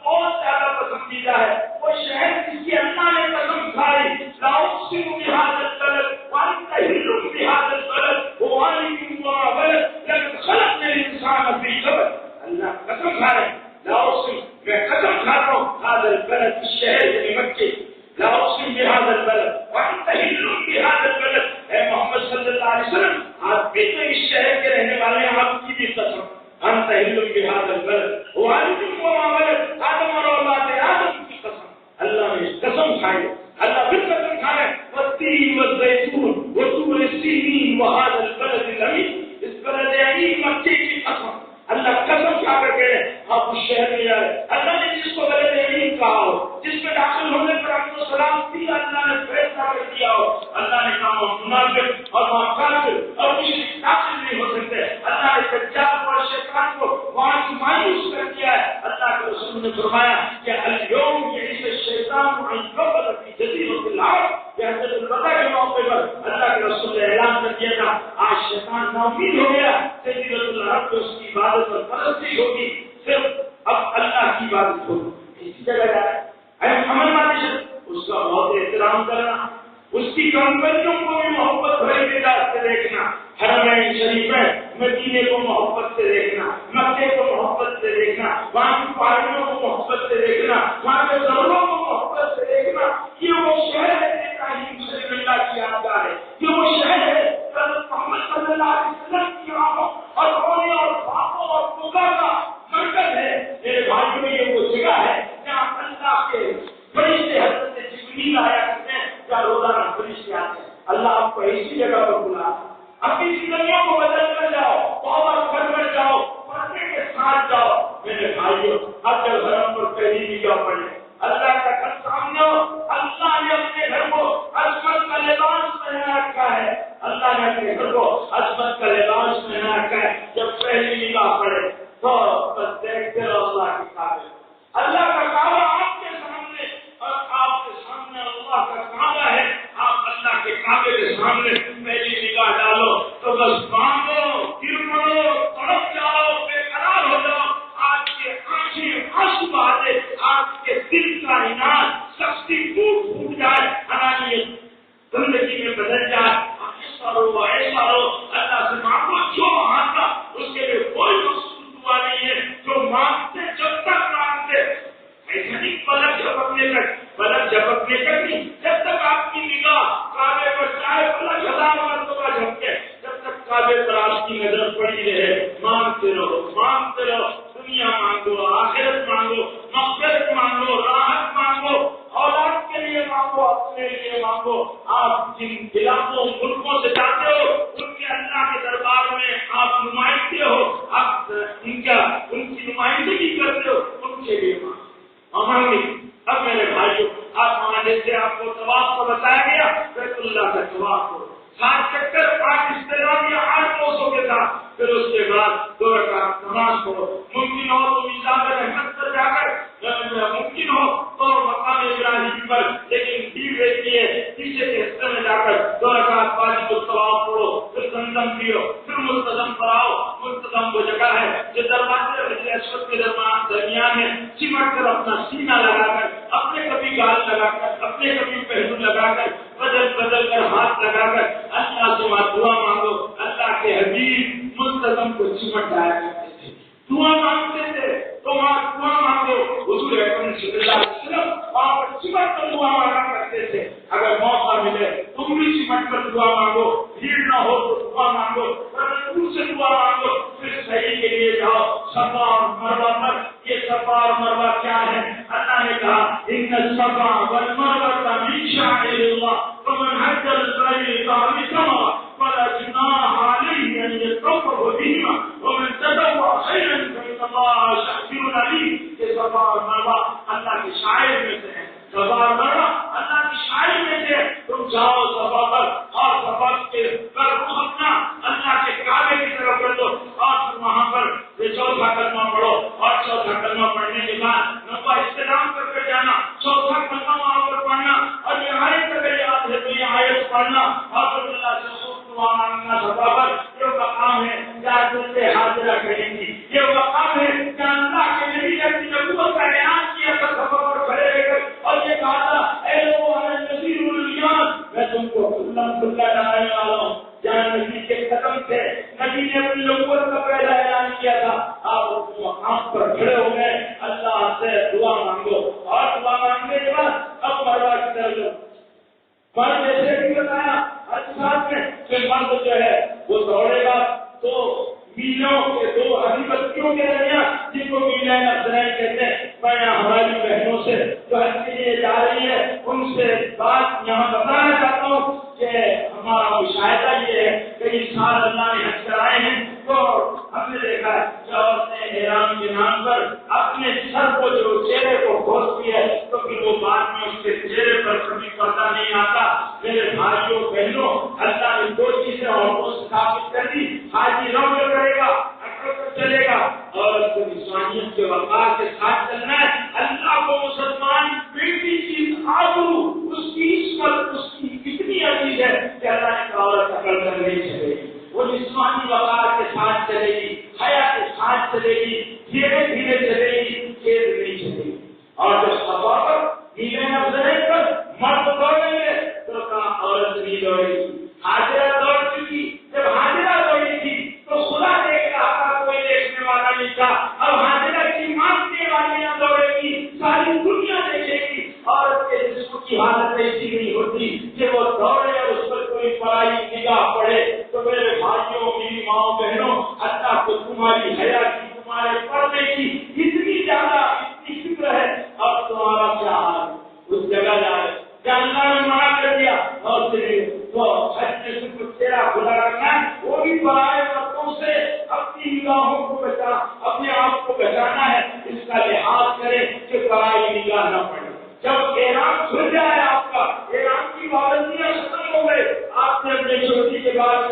بہت زیادہ پسندیدہ ہے، وہ شہر جس کی اللہ نے قسم کھائی لا اقسم بهذا البلد وانت حل بهذا البلد ووالد وما ولد لقد خلقنا الانسان في كبد، اللہ قسم کھا رہے لا اقسم، میں قسم کھاتا ہوں هذا البلد، الشہر یعنی مکے، لا اقسم بهذا البلد وانت حل بهذا البلد، اے محمد صلی اللہ علیہ وسلم آپ بھی تو اس شہر کے رہنے والے ہیں، آپ کی بھی قسم انت حل بهذا البلد ووالد وما ولد، آدم اور اولاد آدم کی قسم، اللہ نے قسم کھائی، اللہ پھر قسم کھائے والتین والزیتون وطور سینین وهذا البلد الامین، اس بلد امین مکے کی قسم، اللہ قسم کھا کر کے آپ اس شہر میں آئے، اللہ نے جس کو بلد امین کہا ہو، جس میں داخل ہونے پر آپ کو سلام دیا، اللہ نے فیصلہ کر دیا ہو، اللہ نے کہا وہ منافق اور وہاں کافر اور مشرک داخل نہیں ہو سکتے، اللہ نے دجال اور شیطان کو وہاں سے مایوس کر دیا ہے، اللہ کے رسول نے فرمایا کہ اليوم یئس الشیطان ان یعبد فی جزیرۃ العرب، کہ حضرت الوداع کے موقع پر اللہ کے رسول نے اعلان کر دیا تھا آج شیطان ناامید ہو گیا، جزیرۃ العرب میں اس کی عبادت اور پرستی ہوگی، صرف اب اللہ کی عبادت ہوگی، اسی جگہ جائے عمل مالی اس کا بہت احترام کرنا، اس کی کمپنیوں کو بھی محبت بھری نگاہ سے دیکھنا، حرمین شریفین مدینے کو محبت سے دیکھنا، مکے کو محبت سے دیکھنا، وہاں کی پہاڑیوں کو محبت سے دیکھنا، وہاں کے ضروروں کو محبت سے دیکھنا، یہ وہ شہر ہے ابراہیم صلی اللہ کی یادگار ہے، یہ وہ شہر ہے حضرت محمد صلی اللہ علیہ وسلم کی آنکھوں اور رونے اور خوابوں اور پکار کا مرکز ہے، میرے بھائیوں یہ وہ جگہ ہے جہاں اللہ کے فرشتے حضرت جبریل آیا کرتے ہیں، کیا روزانہ فرشتے آتے ہیں، اللہ آپ کو ایسی جگہ پر بلا، اپنی زندگیوں کو بدل کر جاؤ، بہت کر جاؤ، پڑھنے کے ساتھ جاؤ، میرے بھائیوں اب جب گھروں پر پہلی نگاہ پڑے اللہ کا گھر سامنے ہو، اللہ نے اپنے گھر کو عظمت کا لباس پہنا رکھا ہے، اللہ نے اپنے گھر کو عظمت کا لباس پہنا رکھا ہے، جب پہلی نگاہ پڑے تو بس دیکھتے رہو اللہ کی کعبہ، اللہ کا کعبہ آپ کے سامنے اور آپ کے سامنے اللہ کا کعبہ ہے، آپ اللہ کے کعبے کے سامنے پہلی نگاہ ڈالو تو بس مانگو، گر پڑو، تڑپ جاؤ، بے قرار ہو جاؤ، آپ کے آنکھیں آنسو بہا دے، آپ کے دل کا انعام سختی ٹوٹ جائے، انانیت زندگی میں بدل جائے، ایسا رو اللہ سے مانگو جو مانگا اس کے لیے کوئی مخصوص دعا نہیں ہے، جو مانگتے جب تک مانگتے ایسا نہیں پلک جھپکنے تک نہیں، جب تک آپ کی نگاہ کعبے پر چاہے پلک 1000 مرتبہ جھپکے، جب تک کعبے پر آپ کی نظر پڑی رہے، مانگتے رہو، دنیا مانگو، آخرت مانگو، مغفرت مانگو، راحت مانگو، اولاد کے لیے مانگو، اپنے لیے مانگو، آپ جن علاقوں ملکوں سے جاتے ہو ان کے اللہ کے دربار میں آپ نمائندے ہو، آپ ان کی نمائندگی کرتے ہو، ان کے لیے مانگو۔ اب میرے بھائیوں آپ وہاں جیسے آپ کو طواف کو بتایا گیا، بیت اللہ کا طواف کرو، 7 چکر 8 استعلام یا 8 کوسوں کے ساتھ، پھر اس کے بعد 2 رکعت نماز پڑھو، ممکن ہو تو میزان رحمت پر جا کر، ممکن ہو تو مقام ابراہیم پر، لیکن بھیڑ رہتی ہے پیچھے کے حصے میں جا کر 2 رکعت واجب الطواف پڑھو، پھر زمزم لیو، پھر ملتزم پڑھاؤ۔ ملتزم وہ جگہ ہے جو دروازے اور حجر اسود کے درمیان ہے، چمٹ کر اپنا سینہ لگا کر، اپنے کبھی گال لگا کر، اپنے کبھی پہلو لگا کر، بدل بدل کر ہاتھ لگا کر اللہ سے دعا مانگو۔ اللہ کے حبیب ملتزم کو چمٹ جایا کرتے تھے، دعا مانگتے تھے، تو وہاں دعا مانگو۔ حضور اکرم صلی اللہ علیہ وسلم وہاں پر چمٹ کر دعا مانگا کرتے تھے۔ اگر موقع ملے تم بھی چمٹ کر دعا مانگو، بھیڑ نہ ہو تو دعا مانگو، دور سے دعا مانگو، پھر صحیح کے لیے جاؤ۔ صفا اور مروہ پر، یہ صفا اور مروہ کیا ہے؟ اللہ نے کہا ان الصفا والمروہ من شعائر اللہ فمن حج البيت او اعتمر فلا جناح عليه ان يطوف بهما ومن تطوع خيرا فان الله شاكر عليم۔ یہ صفا اور مروہ اللہ کے شاعر میں سے ہے، صفا اور مروہ اللہ کی شاعر میں سے۔ تم جاؤ صفا پر اور صفا کے پر رخ اپنا اللہ کے کعبے کی طرف کر دو، اور پھر وہاں پر یہ چوتھا کلمہ پڑھو، اور چوتھا کلمہ پڑھنے کے بعد نبا استلام کر کے جانا، چوتھا کلمہ وہاں پر پڑھنا، اور یہ آیت اگر یاد ہے تو یہ آیت پڑھنا، اور پھر اللہ سے دعا مانگنا۔ صفا پر یہ مقام ہے جہاں سے حاضرہ کریں گی، یہ مقام ہے جہاں اللہ کے نبی نے اپنی نبوت کا اعلان کیا تھا صفا پر کھڑے رہ کر، اور یہ کہا تھا اے لوگوں نذیر الیمان، میں تم کو کھلا ڈالنے والا ہوں۔ جہاں نبی کے قدم تھے، نبی نے اپنی نبوت کا پہلا اعلان کیا تھا، آپ اس مقام پر کھڑے ہو گئے، اللہ سے دعا مانگو، اور دعا مانگنے کے بعد اب مروہ کی طرف جاؤ۔ مرد جیسے بھی بتایا ہر ساتھ میں کہ مرد جو ہے وہ دوڑے گا تو میلوں کے دو ہری بستیوں کے درمیان، جن کو میلیں افزائیں کہتے ہیں، میں یہاں ہماری بہنوں سے جو حج کے لیے جا رہی ہے ان سے بات یہاں بتانا چاہتا ہوں کہ ہمارا مشاہدہ یہ ہے کہ اس سال اللہ نے حج کرائے ہیں تو ہم نے دیکھا ہے کہ عورتیں احرام کے نام پر اپنے سر کو جو چہرے کو کھولتی ہے تو پھر وہ بعد میں اس کے چہرے پر کبھی پردہ نہیں آتا۔ میرے بھائیوں بہنوں، اللہ نے دو چیزیں عورتوں سے ثابت کر دی، حاجی رنگ کرے گا، چلے گا، اور انسانیت کے وقار کے ساتھ چلنا ہے۔ اللہ کو مسلمان بیٹی کی آبرو، اس کی عصمت، اس کی اتنی عزیز ہے کہ اللہ نے کہا عورت عقل کر نہیں چلے گی، وہ جسمانی وقار کے ساتھ چلے گی، حیا کے ساتھ چلے گی، دھیرے دھیرے چلے گی، تیز نہیں چلے گی۔ اور جب صفا پر میلیں افزائیں پر مرد دوڑیں گے تو کہا عورت نہیں دوڑے گی۔ حاجرہ دوڑ چکی، جب حاجرہ دوڑی تھی تو خدا دیکھ رہا تھا، کوئی دیکھنے والا نہیں تھا۔ اب حاجرہ کی مانگنے والیاں دوڑے گی، ساری دنیا دیکھے گی۔ عورت کے جسم کی حالت ایسی نہیں ہوتی کہ وہ دوڑے اور اس پر کوئی پرائی نگاہ پڑے۔ تو میرے بھائیوں، میری ماؤں بہنوں، اللہ کو تمہاری حیا کی، تمہارے پردے کی اتنی زیادہ اتنی فکر ہے، اب تمہارا کیا حال ہے؟ اس جگہ جائے جہاں اللہ نے منع کر دیا، اور وہ حج میں صرف تیرا خدا رکھنا ہے، وہ بھی پرائے مردوں سے اپنی نگاہوں کو بچا، اپنے آپ کو بچانا ہے۔ اس کا لحاظ کرے کہ پرائی نگاہ نہ پڑے۔ جب احرام کھل جائے آپ کا، احرام کی پابندیاں ختم ہو گئے، آپ نے اپنے چھوٹی کے بعد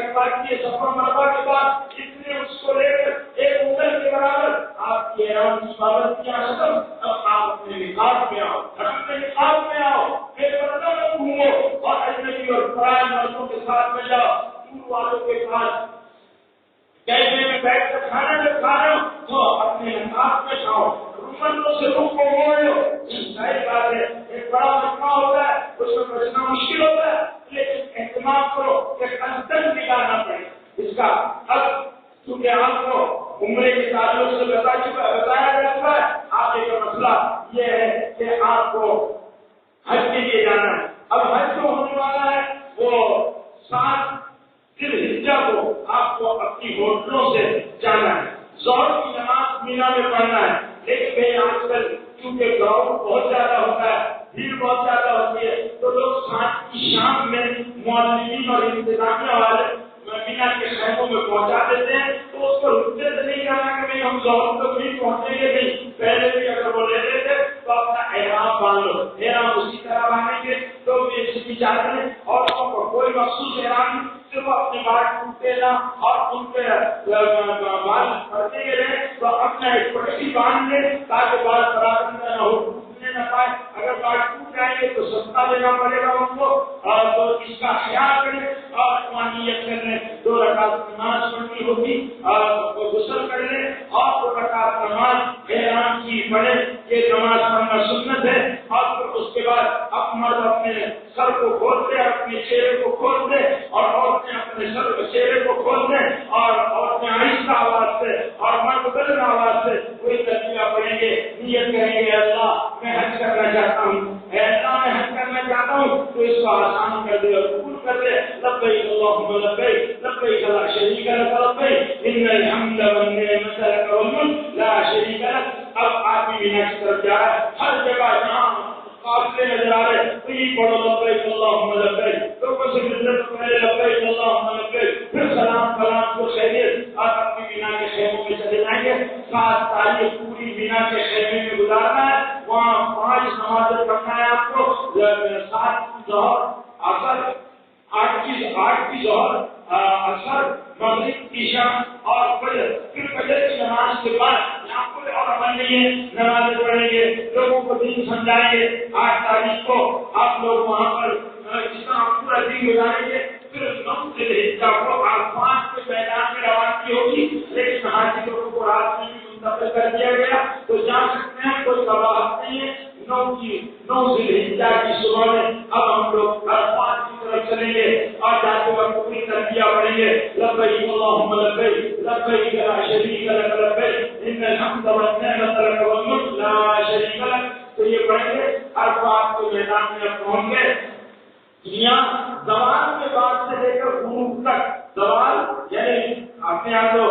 کی صفا مروہ کے بعد اتنے اس کو لے کر ایک انگل کے برابر آپ کی احرام کی پابندیاں ختم، اب آپ اپنے نقاب میں آؤ، اپنے نقاب میں آؤ، بے پردہ نہ گھومو، اور اجنبی اور پرائے مردوں کے ساتھ میں جاؤ، دور والوں کے پاس کیسے میں بیٹھ کر کھانا جب کھا رہے ہو تو اپنے نقاب میں کھاؤ، رومنوں سے رخ کو موڑ لو۔ ظاہر بات ہے ایک بڑا مجمع ہوتا ہے، اس میں بچنا مشکل ہوتا ہے، لیکن اہتمام کرو کہ اندر نگاہ نہ پڑے۔ اس کا اب چونکہ آپ کو عمرے کے تعلق سے بتایا جا چکا ہے، آگے کا مسئلہ یہ ہے کہ آپ کو حج کے لیے جانا ہے۔ اب حج جو ہونے والا ہے وہ 7 ذوالحجہ کو آپ کو اپنی ہوٹلوں سے جانا ہے، ظہر کی نماز مینا میں پڑھنا ہے، لیکن میں آج کل کیونکہ گاؤں بہت زیادہ ہوتا ہے، بھیڑ بہت زیادہ ہوتی ہے، تو لوگ ساتھ کی شام میں معلمین اور انتظامیہ والے مینا کے خیموں میں پہنچا دیتے ہیں، تو اس کو رکتے سے نہیں کہنا کہ ہم ظہر تک نہیں پہنچیں گے، نہیں، پہلے بھی اگر وہ لے لیتے تو اپنا احرام باندھ لو، احرام اسی طرح باندھیں گے تو بھی چاہتے ہیں، اور کوئی مخصوص احرام صرف اپنے بال ٹوٹتے نہ اور ان پہ بال پڑتے رہے، تو اپنا ایک پٹی باندھ لے تاکہ بال خراب نہ ہو، ٹوٹنے نہ پائے، اگر کارڈ ٹوٹ جائیں گے تو سستا لینا پڑے گا ان کو، تو اس کا خیال کریں اور نیت کر لیں 2 رکعت نماز پڑھنی ہوگی غسل کر لیں اور 2 رکعت نماز احرام کی پڑھیں، یہ نماز پڑھنا سنت ہے۔ اور پھر اس کے بعد اب مرد اپنے سر کو کھول دے، اپنے چہرے کو کھول دے، اور عورتیں اپنے چہرے کو کھول دیں، اور عورتیں آہستہ آواز سے اور مرد بلند آواز سے کوئی تسبیح پڑھیں گے، نیت کریں گے اللہ میں حج کرنا چاہتا ہوں، اے اللہ میں حج کرنا چاہتا ہوں، تو اس کو آسان کر دے اور قبول کر دے۔ لبیک اللہم لبیک لبیک لا شریک لک لبیک ان الحمد والنعمت لک والملک لا شریک لک۔ اب آدمی مینا کی طرف جا رہا ہے، ہر جگہ جہاں قافلے نظر آ رہے تو یہ پڑھو لبیک اللہم لبیک، لوگوں سے ملنے تو پہلے لبیک اللہم لبیک، پھر سلام کلام کو خیریت، اور اپنی مینا کے خیموں میں چلے جائیں گے۔ 7 تاریخ پوری مینا کے خیمے میں گزارنا ہے، وہاں 5 نمازیں پڑھنا ہے آپ کو، 7 کی ظہر، عصر، 8 کی ظہر، عصر، مغرب، عشاء اور فجر۔ پھر فجر کی نماز کے بعد یہاں کوئی اور عمل نہیں ہے، نمازیں پڑھیں گے، لوگوں کو دین سمجھائیں گے۔ 8 تاریخ کو آپ لوگ وہاں پر جس طرح پورا دن گزاریں گے، پھر 9 ذوالحجہ کو عرفات کے میدان میں روانگی ہوگی، لیکن حاجی لوگوں کو رات میں بھی منتقل کر دیا گیا تو جا سکتے ہیں، کوئی قباحت نہیں ہے۔ 9 ذوالحجہ کی صبح میں اب ہم لوگ عرفات کی طرف چلیں گے اور جاتے وقت پوری تلبیہ پڑھیں گے، لبیک اللہم لبیک لبیک لا شریک لک لبیک ان الحمد والنعمت لک والملک لا شریک لک۔ تو یہ پڑھیں گے، عرفات کے میدان میں اب پہنچ گئے۔ یہاں زوال کے بعد سے لے کر غروب تک، زوال یعنی اپنے یہاں جو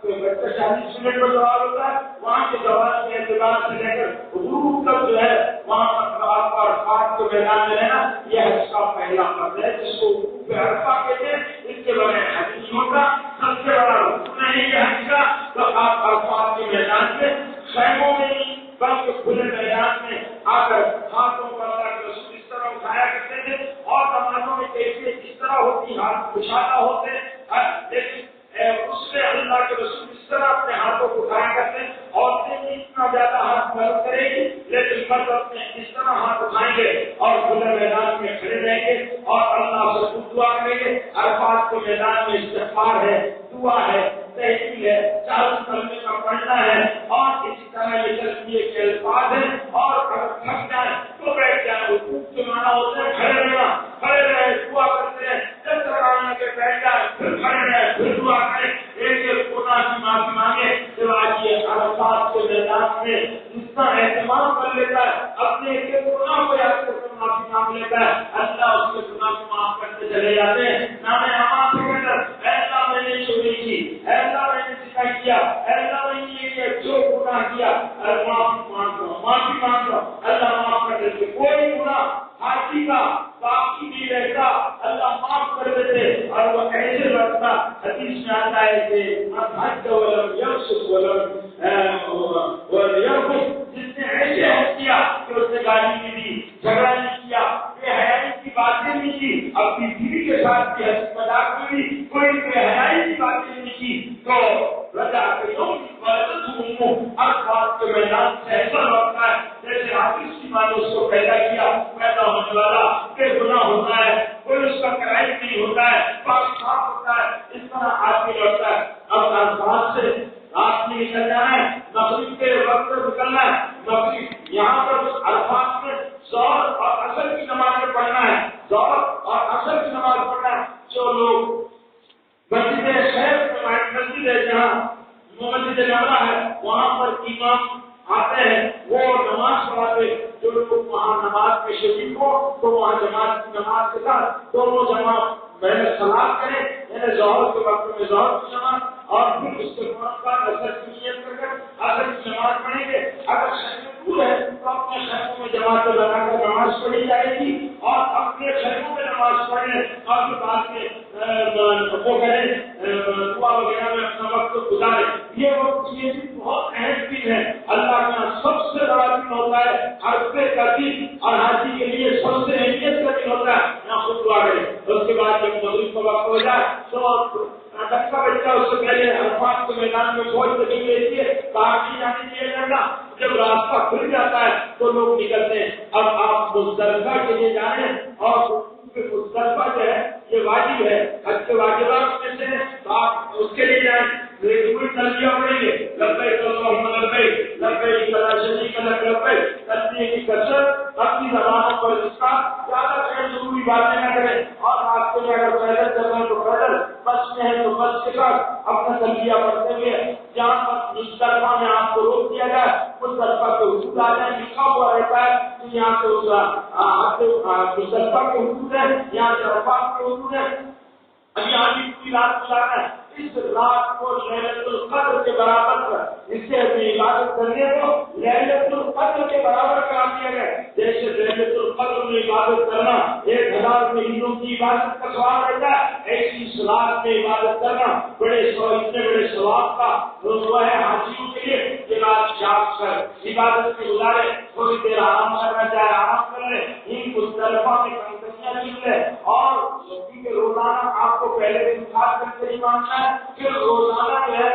40 منٹ پر زوال ہوتا ہے، وہاں کے زوال کے اعتبار سے لے کر غروب تک جو ہے وہاں پر آپ کا عرفات کے میدان میں رہنا، یہ حج کا پہلا فرض ہے جس کو وقوف عرفہ کہتے ہیں۔ اس کے بغیر حج نہیں ہوتا، سب سے بڑا رکن ہے یہ حج کا۔ تو آپ عرفات کے میدان میں خیموں میں نہیں بلکہ کھلے میدان میں آ کر ہاتھوں پر اللہ کے رسول اس طرح اٹھایا کرتے تھے، اور نمازوں میں کیفیت اس طرح ہوتی، ہاتھ کشادہ ہوتے، لیکن اس میں اللہ کے رسول اس طرح اپنے ہاتھوں کو اٹھایا کرتے ہیں۔ عورتیں بھی اتنا زیادہ ہاتھ بلند کریں گی، لیکن مرد اپنے اس طرح ہاتھ اٹھائیں گے اور کھلے میدان میں کھڑے رہیں گے اور اللہ سے خود دعا کریں گے۔ عرفات کے میدان میں استغفار ہے، دعا ہے، تحلیل ہے، 4 کلمے کا پڑھنا ہے، اور اسی طرح یہ تسبیح کے الفاظ ہیں، اور اگر تھک جائیں تو بیٹھ جائیں۔ وقوف کے معنی ہوتا ہے کھڑے رہنا، کھڑے رہے، دعا کرتے ہیں، جب تک آنے کے بیٹھ جائیں، پھر کھڑے رہے، پھر دعا کریں، ایک گناہ کی معافی مانگے۔ جب آج یہ عرفات کے میدان میں جتنا اہتمام کر لیتا ہے، اپنے ایک گناہ کو یاد کر کے معافی مانگ لیتا ہے، اللہ اس کے گناہ کو معاف کرتے چلے جاتے ہیں۔ نام امان سے کہہ کر اے اللہ میں نے چوری کی، اے اللہ میں نے زنا کیا، اے اللہ میں نے یہ جو گناہ کیا، معافی مانگ لو، معافی مانگ لو، اللہ معاف کر دیتے۔ کوئی گناہ حاجی کا باقی نہیں رہتا، اللہ معاف کر دیتے، اور وہ ایسے لڑتا۔ حدیث میں آتا ہے کہ حج ولم یفسق ولم یرفث، جس نے ایسے حج کیا کہ اس نے گالی نہیں دی، جھگڑا نہیں کیا، بے حیائی کی باتیں نہیں کی، اپنی بیوی کے ساتھ بھی ہنسی مذاق میں بھی کوئی بے حیائی کی باتیں نہیں کی، تو رجا کے یوم عرفات کے میدان سے ایسا لوٹتا ہے جیسے حافظ کی ماں نے اس کو پیدا کیا، پیدا ہونے والا بے گناہ ہوتا ہے، کوئی اس کا کرائم نہیں ہوتا ہے، پاک صاف ہوتا ہے، اس طرح آدمی لوٹتا ہے۔ اب عرفات سے رات میں نکل جانا ہے، مغرب کے وقت نکلنا ہے، مغرب یہاں پر عرفات میں ظہر اور عصر کی نماز پڑھنا ہے، ظہر اور عصر کی نماز پڑھنا ہے۔ جو لوگ مسجد خیر مسجد ہے جہاں مسجد نبوی ہے وہاں پر امام آتے ہیں، وہ نماز پڑھاتے، جو لوگ وہاں نماز میں شریک ہو تو وہاں جماعت کی نماز کے ساتھ دونوں جماعت پہلے سلام کریں، یعنی ظہر کے وقت میں ظہر کی نماز، اور پھر اس کے فوراً بعد عصر کی نیت کر کر عصر کی نماز پڑھیں گے۔ اگر خیمے دور ہے تو اپنے خیموں میں جماعتیں بنا کر نماز پڑھی جائے گی، اور اپنے خیموں میں نماز پڑھیں اور پھر بعد میں وہ کریں دعا وغیرہ میں اپنا وقت گزارے۔ یہ وقت یہ بھی بہت اہم چیز ہے، اللہ کا سب سے بڑا دن ہوتا ہے عرفے کا دن، اور حاجی کے لیے سب سے اہمیت کا دن ہوتا ہے۔ یہاں خود دعا کریں، اس کے بعد جب مغرب کا وقت ہو جائے تو بچہ اس سے پہلے عرفات کے میدان میں فوج لگی لیتی ہے، باہر نہیں جانے دیا جانا. جب راستہ کھل جاتا ہے تو لوگ نکلتے ہیں. اب آپ مزدلفہ کے لیے جائیں اور مزدلفہ جو ہے یہ واجب ہے، حج کے واجبات میں سے، تو آپ اس کے لیے جائیں. تلبیہ پڑیں گے، لبیک اللہم لبیک لبیک لا شریک لک لبیک. تلبیہ کی کثرت اپنی زبانوں پر اس کا زیادہ غیر ضروری باتیں نہ کریں. اور راستے میں اگر پیدل چل رہے ہیں تو پیدل، بس میں ہے تو بس کے ساتھ اپنا تلبیہ پڑھتے ہوئے جہاں پر مزدلفہ میں آپ کو روک دیا جائے مزدلفہ کے حدود آ جائیں. لکھا ہوا رہتا ہے کہ یہاں سے مزدلفہ کے حدود ہے، یہاں سے عرفات کے حدود ہے. ابھی آگے پوری رات گزارنا ہے. اس رات کو لیلۃ القدر کے برابر کر، اس سے اپنی عبادت کرنے کو لیلۃ القدر کے برابر قرار دیا گیا. جیسے لیلۃ القدر میں عبادت کرنا 1000 مہینوں کی عبادت کا ثواب رہتا ہے، ایسی اس رات میں عبادت کرنا اتنے بڑے ثواب کا وہ ہے حاجیوں کے لیے کہ رات جاگ کر عبادت میں گزارے، تھوڑی دیر آرام کرنا چاہے آرام کر لے، ان مزدلفہ میں کنکریاں چن لے. اور کیونکہ روزانہ آپ کو پہلے دن خاص کر کے ماننا ہے، پھر روزانہ جو ہے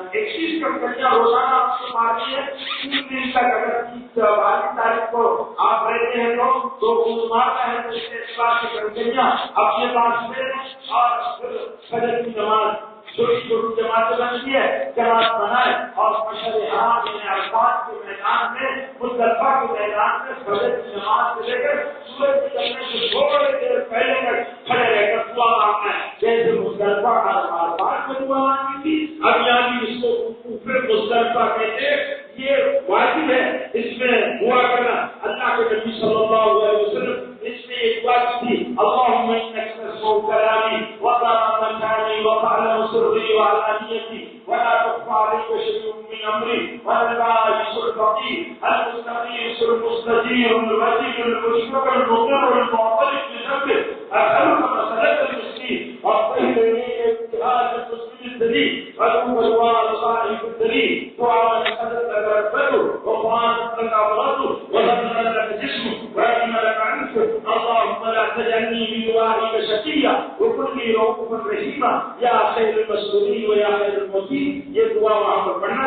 21 کنکریاں روزانہ آپ کو مارنی ہے. 3 دن تک اگر 22 تاریخ کو آپ رہتے ہیں تو مارنا ہے. اس بات کی کنکریاں اپنے پاس میں، اور پھر فجر کی نماز چھوٹی چھوٹی جماعتیں بنتی ہے، جماعت بنائے اور مشہور حرام میں عرفات کے میدان میں مزدلفہ کے میدان میں فجر کی نماز سے لے کر سورج نکلنے سے تھوڑی دیر پہلے تک کھڑے رہ کر دعا مانگنا ہے. جیسے مزدلفہ عرفات میں دعا مانگی تھی، اب یہاں بھی اس کو پھر مزدلفہ کہتے ہیں. یہ واجب ہے اس میں دعا کرنا. اللہ کے نبی صلی اللہ علیہ وسلم اس میں ایک دعا کی تھی، اللہم انک تسمع کلامی وترى مكاني وتعلم سري وعلانيتي ولا تخفى عليك شيء من امري والباعث الفقير المستغيث المستجير الوجيد المشفق المضر المعترف بذنبه اسالك مسألة المسكين واغفر لي ابتهاج المسلم الدليل وادعو دعاء صاحب الدليل دعاء من حدث ربه وقرآن لك امرته وظن لك جسمه وعلم لك عنفه اللهم لا تجعلني بدعائك شقيا وكن لي رؤوفا رحيما یا خیر المسؤولین و یا خیر الموتین. یہ دعا وہاں پر پڑھنا.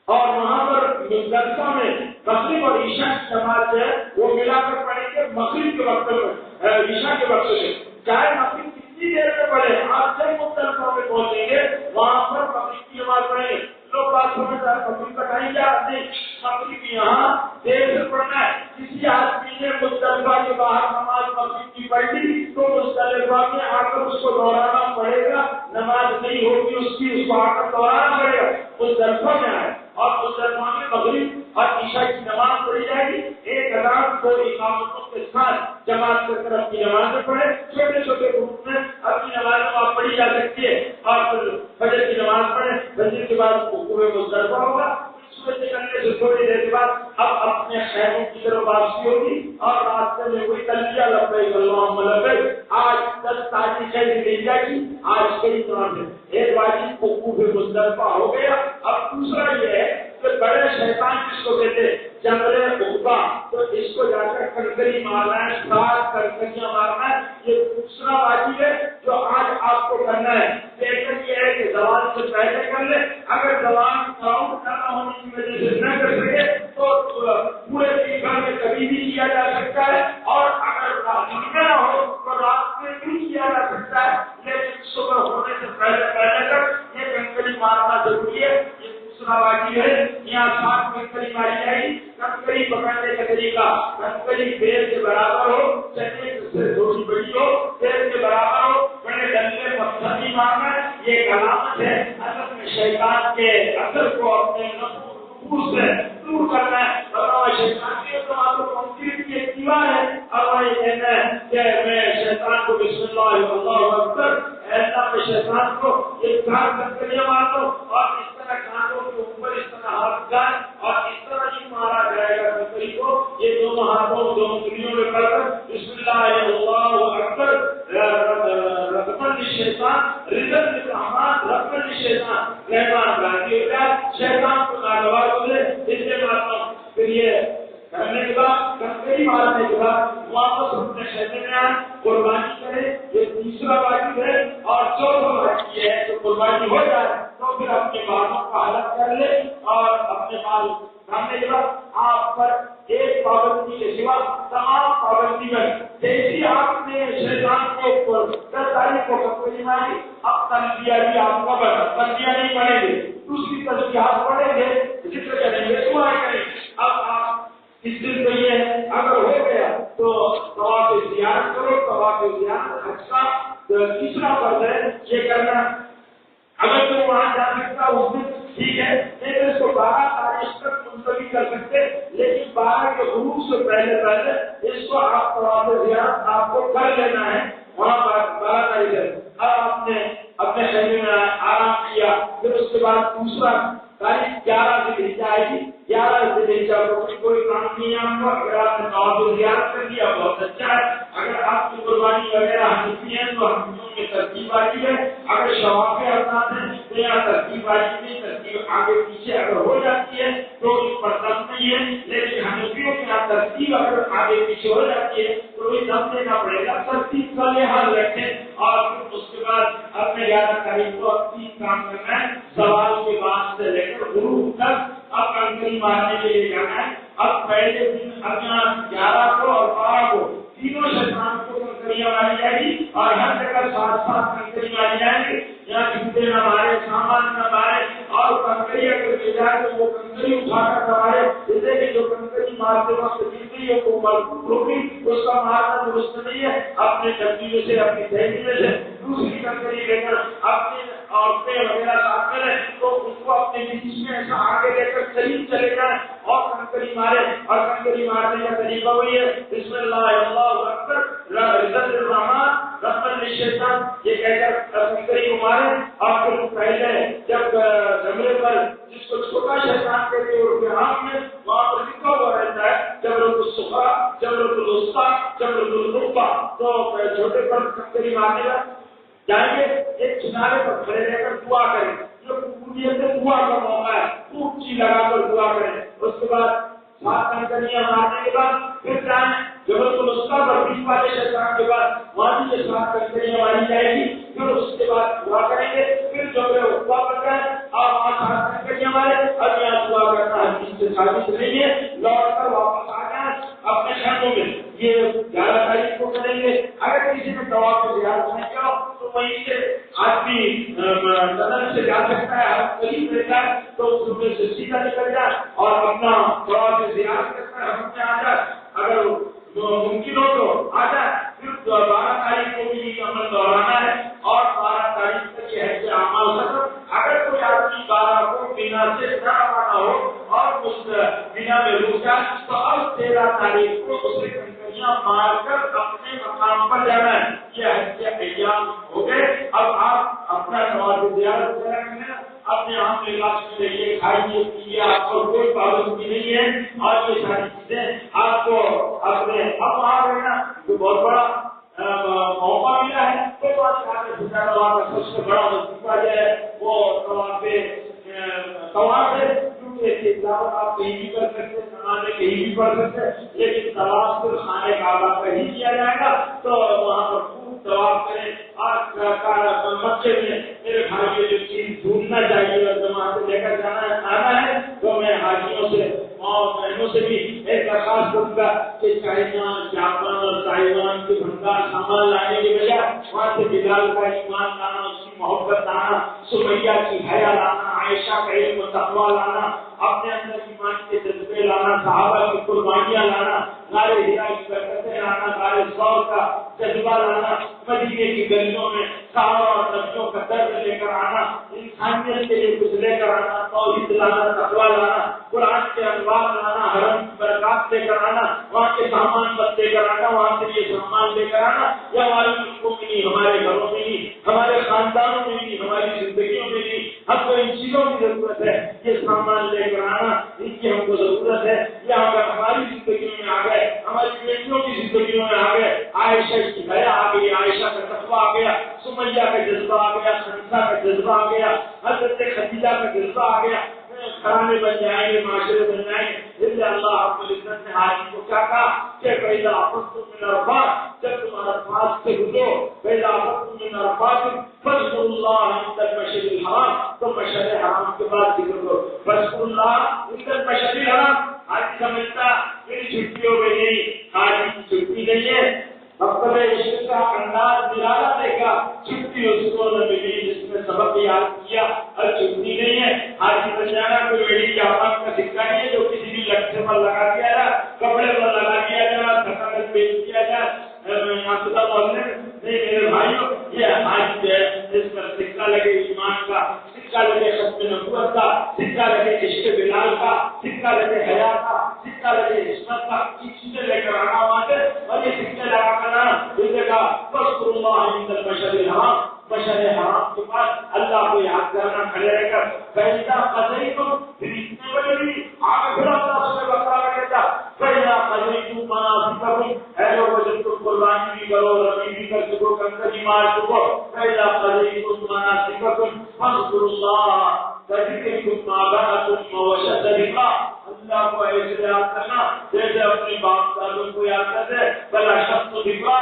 اور وہاں پر مزدلفہ میں مغرب اور عشاء کی نماز ہے وہ ملا کر پڑھیں گے مغرب کے وقت میں، عشاء کے وقت میں. چاہے مغرب کتنی دیر میں پڑھے، آپ جب مزدلفہ میں پہنچیں گے وہاں پر مغرب کی نماز پڑھیں گے. لوگ بات سمجھتا ہے مغرب کا ٹائم کیا نہیں، مغرب یہاں دیر سے پڑھنا ہے. کسی آدمی نے مزدلفہ کے باہر نماز مغرب کی پڑھ لی تو مزدلفہ میں آ کر اس کو دہرانا پڑے گا. نماز نہیں ہوگی اس کی، اس کو آ کر دہرانا پڑے گا. مزدلفہ میں آئے اور مزدلفہ میں مغرب اور عشاء کی نماز پڑھی جائے گی. 1002 اقامتوں کے ساتھ جماعت کر کر اپنی نمازیں پڑھے. چھوٹے چھوٹے گروپ میں اپنی نمازیں آپ پڑھی جا سکتی ہے. اور پھر فجر کی نماز پڑھے، فجر کے بعد مزدلفہ ہوگا. سورج نکلنے سے تھوڑی دیر کے بعد اب اپنے خیموں کی طرف واپسی ہوگی اور راستے میں کوئی تلبیہ لبیک اللہم لبیک. آج 10 تاریخ ہے مل جائے گی. آج کئی طرح سے ایک واجب وقوف مزدلفہ ہو گیا. اب دوسرا یہ ہے کہ بڑے شیطان جس کو کہتے ہیں جنگل عقبہ، تو اس کو جا کر کنکری مارنا ہے، 7 کنکریاں مارنا ہے. یہ دوسرا واجب ہے جو آج آپ کو کرنا ہے. بہتر یہ ہے کہ زوال سے پہلے کر لیں. اگر زوال کاؤنٹ کرنا ہونے کی وجہ سے نہ کر سکے تو پورے دن میں کبھی بھی کیا جا سکتا ہے. اور اگر رات میں نہ ہو تو رات میں بھی کیا جا سکتا ہے. لیکن صبح ہونے سے پہلے تک یہ کنکری مارنا ضروری ہے. یہ دوسرا واجب ہے. یہاں 7 کنکری ماری جائے گی. کنکری پکڑنے کا طریقہ، کنکری پیر کے برابر ہو، چنے سے تھوڑی بڑی ہو، پیر کے برابر ہو، بڑے ڈنڈے پتھر نہیں مارنا ہے. یہ ایک علامت ہے اصل میں شیطان کے اثر کو اپنے نفس سے دور کرنا ہے. شیطان کی کنکریٹ کی ایک دیوار ہے اور یہ کہنا ہے کہ میں شیطان کو بسم اللہ اللہ اکبر، ایسا میں شیطان کو ایک 4 کنکریاں مار دو اور اس طرح کانوں کے اوپر اس طرح ہاتھ جائے اور اس طرح ہی مارا جائے گا کنکری کو. یہ دونوں ہاتھوں دونوں انگلیوں میں پڑھ کر بسم اللہ اللہ اکبر رقم الشیطان رزق الرحمن رقم الشیطان رحمان راضی ہو جائے، شیطان کو ناگوار ہو جائے. اس کے بعد پھر یہ کرنے کے بعد کنکری مارنے کے بعد واپس اپنے خیمے میں آئے، قربانی کرے. یہ تیسرا واجب ہے. اور چوتھا واجب یہ ہے کہ قربانی ہو جائے تو پھر اپنے بالوں کا حلق کر لے اور اپنے بال کھانے کے بعد آپ پر ایک پابندی کے سوا تمام پابندی میں جیسی آپ نے شیطان کے اوپر 10 تاریخ کو کنکری ماری، اب تلبیہ بھی آپ کا بنا، تلبیہ نہیں پڑیں گے، دوسری تلبیہ پڑھیں گے، ذکر کریں گے، دعا کریں گے. اب آپ اس دن تو یہ ہے اگر ہو گیا تو طواف زیارت کرو. طواف زیارت حج کا تیسرا فرض ہے یہ کرنا. اگر تم وہاں جا سکتا اس دن ٹھیک ہے، نہیں تو اس کو 12 تاریخ تک منتقل کر سکتے، لیکن 12 کے غروب سے پہلے اس کو آپ طواف زیارت آپ کو کر لینا ہے. وہاں 12 تاریخ ہے. اب آپ نے اپنے خیمے میں آرام کیا، پھر اس کے بعد دوسرا تاریخ 11 ذی الحجہ آئے گی. 11 ذی الحجہ کو کوئی کام نہیں ہے آپ کو. اگر آپ نے طواف زیارت کر لیا بہت اچھا ہے. اگر آپ کی قربانی وغیرہ حنفی ہے تو حنفیوں میں ترتیب واجب ہے. اگر شوافی افراد ہیں تو یہاں ترتیب واجب نہیں، ترتیب آگے پیچھے اگر ہو جاتی ہے تو اس پر دم نہیں ہے. لیکن حنفیوں کے یہاں ترتیب اگر آگے پیچھے ہو جاتی ہے تو کوئی دم دینا پڑے گا. ترتیب کا لحاظ رکھیں اور پھر اس کے بعد اپنے 11 تاریخ کو 3 کام کرنا ہے. سوال کے بعد سے لے کر غروب تک اب کنکری مارنے کے لیے جانا ہے. اب پہلے دن اب یہاں 11 کو اور 12 کو تینوں شیطان کو کنکریاں ماری جائے گی اور ہر جگہ 7 کنکری ماری جائیں گی. یہاں جوتے نہ مارے، سامان نہ مارے اور کنکری اگر لے جائے تو وہ کنکری اٹھا کر نہ مارے. جیسے کہ جو کنکری مارتے وقت کنکری کو مربوط ہوگی اس کا مارنا درست نہیں ہے. اپنے ڈبی سے اپنی تھیلی میں سے دوسری کنکری لے کر اپنے عورتیں وغیرہ ساتھ کریں تو اس کو اپنے بیچ میں ایسا آگے لے کر قریب چلے جائیں اور کنکری مارے. اور کنکری مارنے کا طریقہ وہی ہے بسم اللہ اللہ اکبر عزت الرحمان رحمت للشیطان یہ کہہ کر کنکری کو مارے. اور پھر پہلے جب جمرے پر جس کو چھوٹا شیطان کہتے ہیں اور ہاتھ میں وہاں پر لکھا ہوا رہتا ہے جمرۃ الصغریٰ، جمرۃ الوسطیٰ، جمرۃ الرقبہ. تو چھوٹے پر کنکری مارنے کا جائیں گے، ایک کنارے پر کھڑے رہ کر دعا کریں. جو قبولیت سے دعا کا موقع ہے خوب چی لگا کر دعا کریں. اس کے بعد 7 کنکریاں مارنے کے بعد پھر جائیں جمرۃ الوسطیٰ پر 20 والے شیطان کے بعد وہاں بھی 7 کنکریاں ماری جائے گی. پھر اس کے بعد دعا کریں گے. پھر جمرہ عقبہ پر جائیں اور وہاں 7 کنکریاں مارے. اب یہاں دعا کرنا حدیث سے ثابت نہیں ہے. لوٹ کر واپس آ جائیں اپنے خیموں میں. یہ 11 تاریخ کو کریں گے. اگر کسی نے طواف زیارت نہیں کیا تو وہیں سے آدمی بدن سے جا سکتا ہے، ہر قریب رہتا ہے تو اس میں سے سیدھا نکل جائے اور اپنا طواف زیارت کرتا ہے ہم میں آ جائے. اگر ممکن ہو تو آ جائے. پھر 12 تاریخ کو بھی عمل دہرانا ہے اور 12 تاریخ تک یہ ہے کہ اعمال ختم. اگر کوئی آدمی 12 کو مینا سے نہ روانہ ہو اور اس مینا میں رک جائے تو اب 13 تاریخ کو اسے کنکریاں مار کر اپنے مقام پر جانا ہے. یہ حج کے ایام ہو گئے. اب آپ اپنا طواف زیارت کریں، اپنے آپ لباس میں رہیے، کھائیے پیئیے، آپ کو کوئی پابندی نہیں ہے. اور یہ ساری چیزیں آپ کو اپنے اب وہاں رہنا تو بہت بڑا موقع ملا ہے. تو وہاں کا سب سے بڑا وظیفہ جو ہے وہ طواف ہے. کیونکہ تلاوت آپ کہیں بھی کر سکتے، نمازیں کہیں بھی پڑھ سکتے، لیکن طواف صرف خانہ کعبہ کا ہی کیا جائے گا. تو وہاں پر خوب طواف کریں. اور مکے میں میرے بھائی جو چیز ڈھونڈنا چاہیے اور جماعت سے لے کر آنا ہے تو میں حاجیوں سے اور بہنوں سے بھی ایک درخواست کروں گا کہ چائنا، جاپان اور تائیوان کے بھنڈار سامان لانے کے بجائے وہاں سے بلال کا ایمان لانا، اس کی محبت لانا، سمیہ کی حیا لانا، عائشہ کا علم و تقویٰ لانا، اپنے اندر ایمان کے جذبے لانا، صحابہ کی قربانیاں لانا، نارے ہدایت کی برکتیں لانا، نارے ثور کا جذبہ لانا، مدینے کی گلیوں میں صحابہ اور نبیوں کا درد لے کر آنا، انسانیت کے لیے کچھ لے کر آنا، توحید لانا، تقویٰ لانا، قرآن کے انوار لانا، حرم کی برکات لے کر آنا، وہاں کے سامان مت لے کر آنا، وہاں سے یہ سامان لے کر آنا. یہ ہمارے ملکوں میں نہیں، ہمارے گھروں میں نہیں، ہمارے خاندانوں میں نہیں، ہماری زندگیوں میں نہیں. ہم کو ان چیزوں کی ضرورت ہے. یہ سامان لے کر آنا ان کی ہم کو ضرورت ہے. یہ اگر ہماری زندگیوں میں آ گئے، ہماری بیٹیوں کی زندگیوں میں آ گئے، عائشہ کی حیا آ گئی، عائشہ کا تقویٰ آ گیا، سمیہ کا جذبہ آ گیا، خنسا کا جذبہ آ گیا، حضرت خدیجہ کا جذبہ آ گیا، گھرانے بن جائیں گے، معاشرے بن جائیں گے۔ اس لیے اللہ رب العزت نے حاجی کو کیا کہا کہ فَإِذَا أَفَضْتُم مِّنْ عَرَفَاتٍ، جب تم عرفات سے گزرو، فَإِذَا أَفَضْتُم مِّنْ عَرَفَاتٍ فَاذْكُرُوا اللَّهَ عِندَ الْمَشْعَرِ الْحَرَامِ، تو مشعر حرام کے بعد ذکر کرو، فَاذْكُرُوا اللَّهَ عِندَ الْمَشْعَرِ الْحَرَامِ۔ حاجی سمجھتا میری چھٹی ہو گئی، نہیں، حاجی کی چھٹی نہیں ہے، مکتب عشق کا انداز نرالا دیکھا، چھٹی اس کو نہ ملی جس میں سبق یاد کیا، اور چھٹی نہیں ہے۔ حاجی بن جانا کوئی میری جاپان کا سکہ نہیں ہے جو کسی بھی لٹھے پر لگا دیا جائے، کپڑے پر لگا دیا جائے، تھکا بیچ دیا جائے۔ میرے بھائیوں، یہ حاج ہے، اس پر سکہ لگے ایمان کا، سکہ لگے ختم نبوت کا، سکہ لگے عشق بلال کا، سکہ لگے حیا کا، سکہ لگے عصمت کا، چیزیں لے کر آنا وہاں سے، اور یہ سکے لگا کر آنا، اسے کہا فَاذْكُرُوا اللَّهَ عِندَ الْمَشْعَرِ الْحَرَامِ، مشعر حرام کے پاس اللہ کو یاد کرنا، کھڑے رہ کر فَإِذَا قَضَيْتُمْ، پھر اتنے بجے بھی آگے پھر اللہ سے بقرہ کہتا فَإِذَا قَضَيْتُمْ مَنَاسِكَكُمْ، اے لوگوں جب تم قربانی بھی کرو، رمی بھی کر چکو، کنکری مار چکو، فَإِذَا قَضَيْتُمْ مَنَاسِكَكُمْ فَاذْكُرُوا اللَّهَ كَذِكْرِكُمْ آبَاءَكُمْ وَأَشَدَّ ذِكْرًا، اللہ کو ایسے یاد کرنا جیسے اپنے باپ دادوں کو یاد کرتے، بل اشد ذکرا،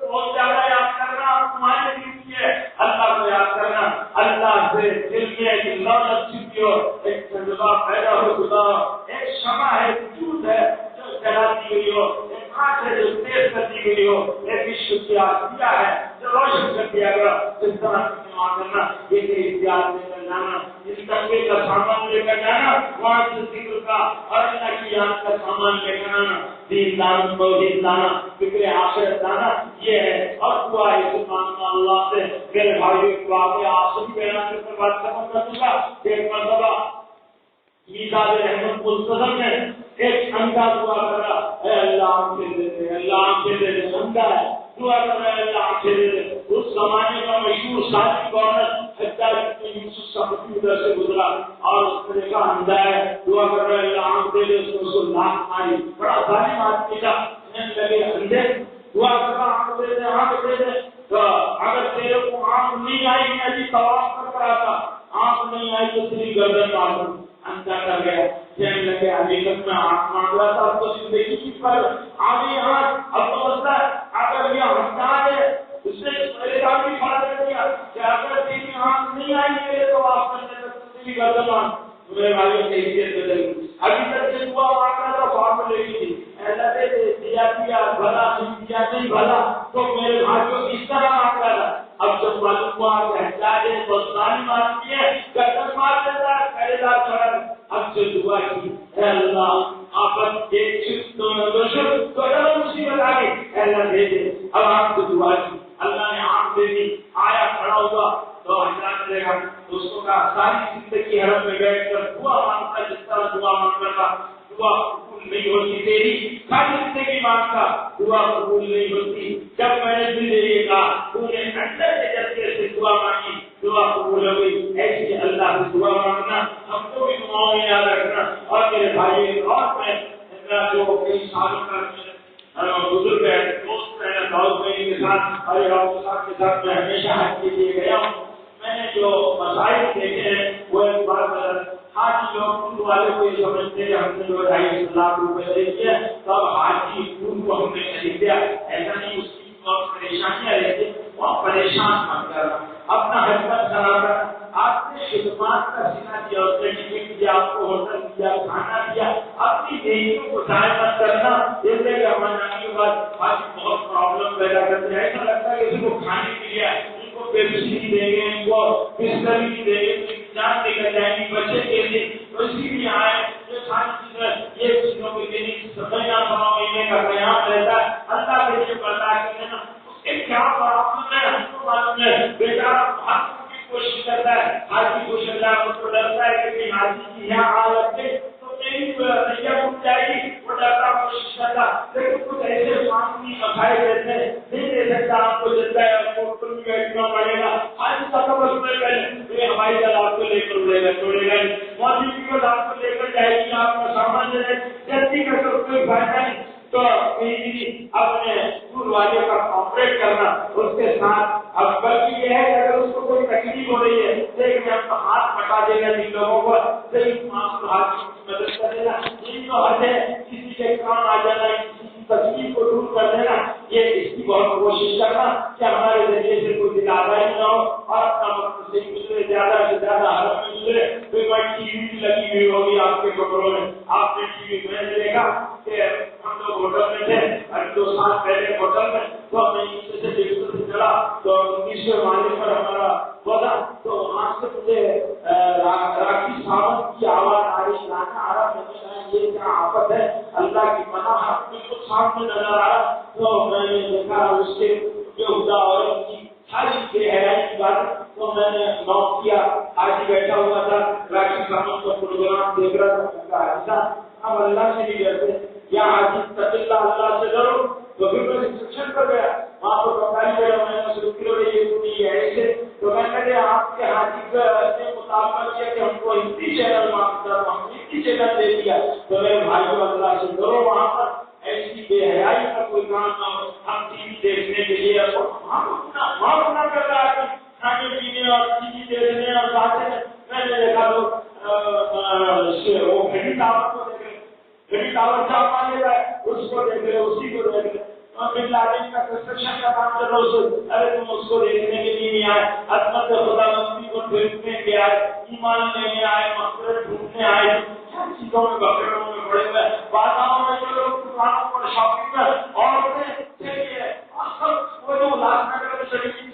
بہت زیادہ یاد کرنا تمہارے لیے ہے، اللہ کو یاد کرنا، اللہ سے دل میں ایک لذت چھپی ہو، ایک جذبہ پیدا ہو چکا ہو، ایک شمع ہے، وجود ہے جو جلا دی گئی ہو، ایک آنکھ ہے جو تیز کر دی گئی ہو، ایک عشق کی آسیا ہے جو روشن کر دیا گیا، اس طرح کی دعا کرنا، یہ احتیاط لے کر جانا، اس طبقے کا سامان لے کر جانا، وہاں سے ذکر کا اور اللہ کی یاد کا سامان لے کر آنا، دین دان توحید دانا، فکر آخرت دانا، یہ ہے۔ اور دعا ہے سبحان اللہ سے، میرے بھائیوں کو آپ آپ سے بھی بیان کر بات ختم کر دوں گا کہ ایک مرتبہ میزاد رحمت مستظم نے ایک اندھا دعا کرا، اے اللہ آنکھیں دے دے، اللہ آنکھیں دے دے، اندھا ہے، دعا کر رہا ہے اللہ آنکھیں دے دے۔ اس زمانے کا مشہور ساتھی گورنر حجاج بن یوسف ثقفی ادھر سے گزرا اور اس نے کہا اندھا ہے، دعا کر رہا ہے اللہ آنکھ دے دے، اس کو لاکھ ماری، بڑا ظالم آدمی تھا، لگے اندھے، دعا کر رہا آنکھ دے دے، آنکھ دے دے، تو اگر تیرے کو آنکھ نہیں آئی، میں بھی طواف کر رہا تھا، آنکھ نہیں آئی تو تیری گردن مار دوں، اندھا کر گیا، کہنے لگے حقیقت میں آنکھ مانگ رہا تھا، اب تو زندگی کی پر آگے آنکھ، اب تو مسئلہ اگر یہ ہفتہ ہے اس نے میرے ساتھ بھی کھڑا کر دیا کہ اگر تیری آنکھ نہیں آئی میرے تو آپ کرنے تک تیری گردن مار، میرے بھائیوں کی حیثیت بدل گئی، ابھی تک سے دعا مانگ رہا تھا فارم لے گئی تھی، اللہ دے دیا بھلا دیا نہیں بھلا، تو میرے بھائیوں کی اس طرح مانگ رہا تھا، اب جب معلوم ہوا کہ حجاج بستانی مارتی ہے، گردن مار دیتا ہے، پہلے دار چھڑا، اب سے دعا کی، اے اللہ آفت ایک چیز تو مصیبت آ گئی، اے اللہ دے دے، اب آپ کو دعا کی، اللہ نے آنکھ دے دی، آیا کھڑا ہوا تو حجاج نے کہا اس کو کہا ساری زندگی حرم میں بیٹھ کر دعا مانگتا جس طرح دعا مانگتا تھا، دعا قبول نہیں ہوتی تیری، ساری زندگی مانگتا دعا قبول نہیں ہوتی، جب میں نے تجھے یہ کہا تو نے اندر کے جذبے سے دعا مانگی، دعا قبول ہو گئی، ایسی اللہ سے دعا مانگنا، ہم کو بھی دعاؤں میں یاد رکھنا۔ اور میرے بھائی اور میں جو کئی سالوں کا بزرگ ہے، دوست ہے، داؤد بھائی کے ساتھ اور صاحب کے ساتھ میں ہمیشہ حج کے لیے گیا ہوں، میں نے جو مسائل دیکھے ہیں وہ ایک بات حاجی لوگ ان والے کو یہ سمجھتے ہیں ہم نے جو 250 لاکھ روپے دے دیے تو اب حاجی ان کو ہم نے خرید لیا، ایسا نہیں، اس کی بہت پریشانیاں رہتی، بہت پریشان مت کرنا، اپنا حرکت کرا کر آپ نے خدمات کا سینا دیا، اس نے ٹکٹ دیا، آپ کو ہوٹل دیا، کھانا دیا، اپنی بیٹیوں کو ضائع مت کرنا، اس لیے کہ ہمارے آنے کے بعد آج بہت پرابلم پیدا کرتے ہیں، ایسا لگتا ہے کہ اس کو کھانے کے لیے ان کو پیپسی نہیں دیں گے، ان کو بستر نہیں دیں گے، جان نکل جائیں گی بچے کے لیے، تو اسی لیے آئے یہ ساری چیزیں، یہ چیزوں کے لیے سمجھنا 9 مہینے کا قیام رہتا ہے، اللہ کے لیے برداشت کرنا، اس کے کیا پرابلم ہے ہم کو معلوم ہے، بیچارہ بہت کوشش کرتا ہے، حاجی کو اللہ اس کو ڈرتا ہے کہ کہیں حاجی کی یہاں حالت میں تو میری نیا ٹوٹ جائے گی، وہ ڈرتا کوشش کرتا، لیکن کچھ ایسے قانونی مسائل دیتے نہیں دے سکتا، آپ کو دیتا ہے آپ کو میں بیٹھنا پڑے گا، حاجی کا تو بس میں پہلے ہماری جگہ آپ کو لے کر اڑے گا چھوڑے گا، موجودگی کو آپ کو لے کر جائے گی، آپ کا سامان لے جلدی کر کے کوئی فائدہ نہیں، تو اپنے اسکول والے کا کوپریٹ کرنا اس کے ساتھ، اب بلکہ یہ ہے کہ اگر اس کو کوئی تکلیف ہو رہی ہے ایک ہم تو ہاتھ پٹا دینا جن لوگوں کو صحیح معاف ہاتھ کی مدد کر دینا، جن کو حد ہے کسی کے کام آ جانا، کسی کی تکلیف کو دور کر دینا، یہ اس کی بہت کوشش کرنا کہ ہمارے ذریعے سے کوئی دل آگاہی نہ ہو اور اپنا وقت سے گزرے، زیادہ سے زیادہ حرم میں گزرے۔ کوئی ٹی وی بھی لگی ہوئی ہوگی آپ کے کمروں میں، آپ نے ٹی وی میں دیکھا کہ ہم لوگ ہوٹل میں تھے 2 سال پہلے ہوٹل میں، تو ہم نے نیچے سے بستر سے چڑھا تو 19ویں مالے پر ہمارا پودا، تو وہاں سے مجھے راکھی ساونت کی آواز آ رہی، گانا آ رہا، میں نے کہا یہ کیا آفت ہے، اللہ کی پناہ بالکل سامنے نظر آ رہا، تو میں نے دیکھا اس کے جو خدا اور ان کی ساری بے حیائی کی بات، تو میں نے نوٹ کیا، آج ہی بیٹھا ہوا تھا راکھی ساونت کا پروگرام دیکھ رہا تھا، ایسا ہم اللہ سے نہیں ڈرتے، یا حاجی تقی اللہ سے ڈرو، تو پھر میں انسٹرکشن پر گیا، وہاں پر بتائی گیا، میں نے شروع کیا یہ نہیں ہے ایسے، تو میں نے کہا آپ کے حاجی نے مطالبہ کیا کہ ہم کو ہندی چینل معاف کر، ہم ہندی چینل دے دیا، تو میرے بھائیوں اللہ سے ڈرو، وہاں پر ایسی بے حیائی کا کوئی کام نہ ہو، ہم ٹی وی دیکھنے کے لیے معاف نہ کر رہا ہے کھانے پینے اور ٹی وی دیکھنے اور باتیں، میں نے دیکھا لوگ وہ گھڑی دعوت کو دیکھ رہے، گھڑی دعوت سے مان لے رہا ہے، اس کو دیکھ رہے، اسی کو دیکھ رہے، بن لادن کا کنسٹرکشن کا کام کر رہا ہوں، ارے تم اس کو دیکھنے کے لیے نہیں آئے، عظمت خدا بندی کو دیکھنے کے آئے، ایمان لینے آئے، مغفرت ڈھونڈنے آئے، چیزوں میں بکروں میں بڑے ہوئے بازاروں میں جو لوگ دکانوں پر شاپنگ میں عورتیں چلیے وہ جو لاکھ نگر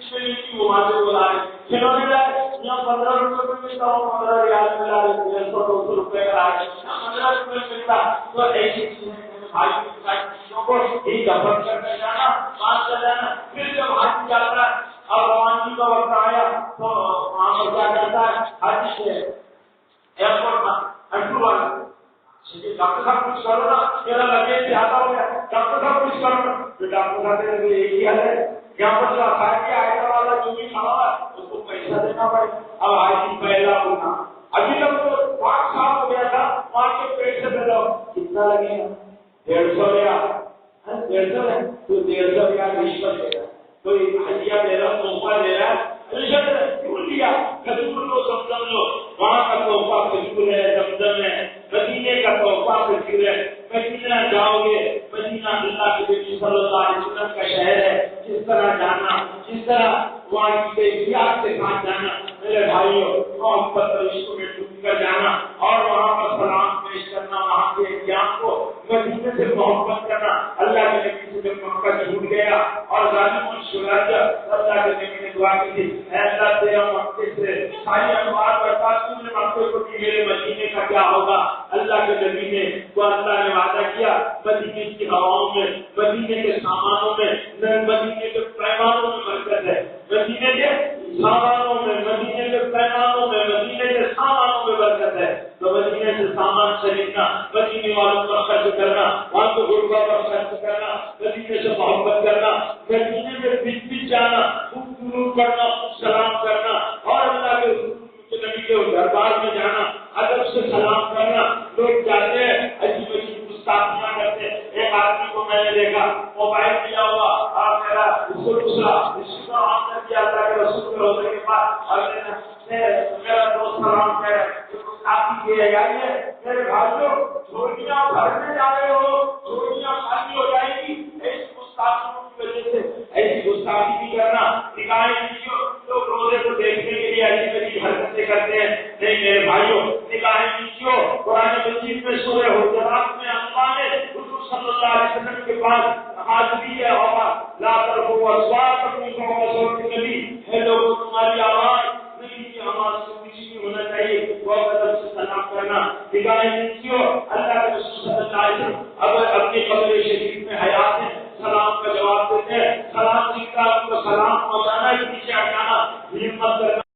شریف وہ وہاں سے بلا رہے کھلونے لائے یہاں 15 روپے میں ملتا ہوں 15 ریال ملا رہے 100-200 روپے کا آئے 15 روپے ملتا، تو ایسی چیزیں چیزوں کو ہی دفن کر کے جانا، بات کر جانا، پھر جب حج جاتا ہے اب روانگی کا وقت آیا تو وہاں پر کیا کرتا ہے حج سے ایئرپورٹ کا انٹرو والا ڈاکٹر صاحب کچھ کرو نا، میرا لگے زیادہ ہو گیا، ڈاکٹر صاحب کچھ کرو نا، پھر ڈاکٹر صاحب نے ایک ہی حل ہے، یہاں پر جو افائدی آئٹم والا جو بھی کھڑا ہے اس کو پیسہ دینا پڑے، اب آئی پہلا ہونا ابھی تک تو 5 سال ہو گیا تھا، وہاں کے پیٹ سے پہلے کتنا لگے گا 150 ریال، 150 ہے تو 150 ریال رشوت دے رہا، کوئی ہدیہ دے رہا، تحفہ دے رہا، رشوت کیوں لیا؟ کھجور لو زمزم لو، وہاں کا تحفہ کھجور ہے، زمزم ہے، مدینے کا تحفہ کھجور ہے، مدینہ جاؤ گے، مدینہ اللہ کے نبی صلی اللہ علیہ وسلم کا شہر ہے، جس طرح جانا، جس طرح وہاں کی کیفیات کے ساتھ جانا، میرے بھائیوں محبت رشتوں میں ڈوب کر جانا اور وہاں پر سلام پیش کرنا، وہاں کے احتیاط کو مدینے سے محبت کرنا، اللہ کے نبی سے جب مکہ چھوٹ گیا اور ظالم الشرج اللہ کے نبی نے دعا کی تھی، اے اللہ تیرا مکے سے ساری انوار برتا تو نے مکے کو دی، میرے مدینے کا کیا ہوگا؟ اللہ کے نبی نے تو اللہ نے وعدہ کیا مدینے کی ہواؤں میں، مدینے کے سامانوں میں، مدینے کے پیمانوں میں برکت ہے، مدینے کے سامانوں میں، مدینے کے پیمانوں میں، مدینے کے سامانوں میں برکت ہے، تو مدینے سے سامان خریدنا، مدینے والوں پر خرچ کرنا، وہاں کو غربا پر خرچ کرنا، مدینے سے محبت کرنا، مدینے میں بیچ جانا، خوب کرنا، سلام کرنا اور اللہ کے نبی کے دربار میں جانا، ادب سے سلام کرنا، لوگ جاتے ہیں عجیب عجیب گستاخیاں کرتے ہیں، ایک آدمی کو میں نے دیکھا موبائل دیا ہوا اور میرا اس کو دوسرا اس کا آن کر دیا اللہ کے رسول کے روزے کے بعد اور میرا دوست سلام کرے گستاخی کی ہے، میرے بھائیوں چھوٹیاں بھرنے جا رہے ہو، چھوٹیاں خالی ہو جائے گی، ایسی گستاخیوں کی وجہ سے ایسی گستاخی بھی کرنا، نکاح ویڈیو لوگ روزے کو دیکھنے کے لیے عجیب عجیب حرکتیں کرتے ہیں، نہیں میرے بھائیوں نکاح ویڈیو قرآن مجید میں سورہ حجرات میں اللہ نے حضور صلی اللہ علیہ وسلم کے پاس حاضری ہے ہوگا لا ترفعوا اصواتکم فوق صوت النبی، ہے لوگوں تمہاری آواز نبی کی آواز سے نیچی نہیں ہونا چاہیے، بہت ادب سے سلام کرنا، نگاہ نیچیو اللہ کے رسول صلی اللہ علیہ وسلم اگر اپنی قبر شریف میں حیات ہیں سلام کا جواب دیتے ہیں، سلام سیکھتا ان کو سلام پہنچانا ہی پیچھے ہٹانا، ہمت کرنا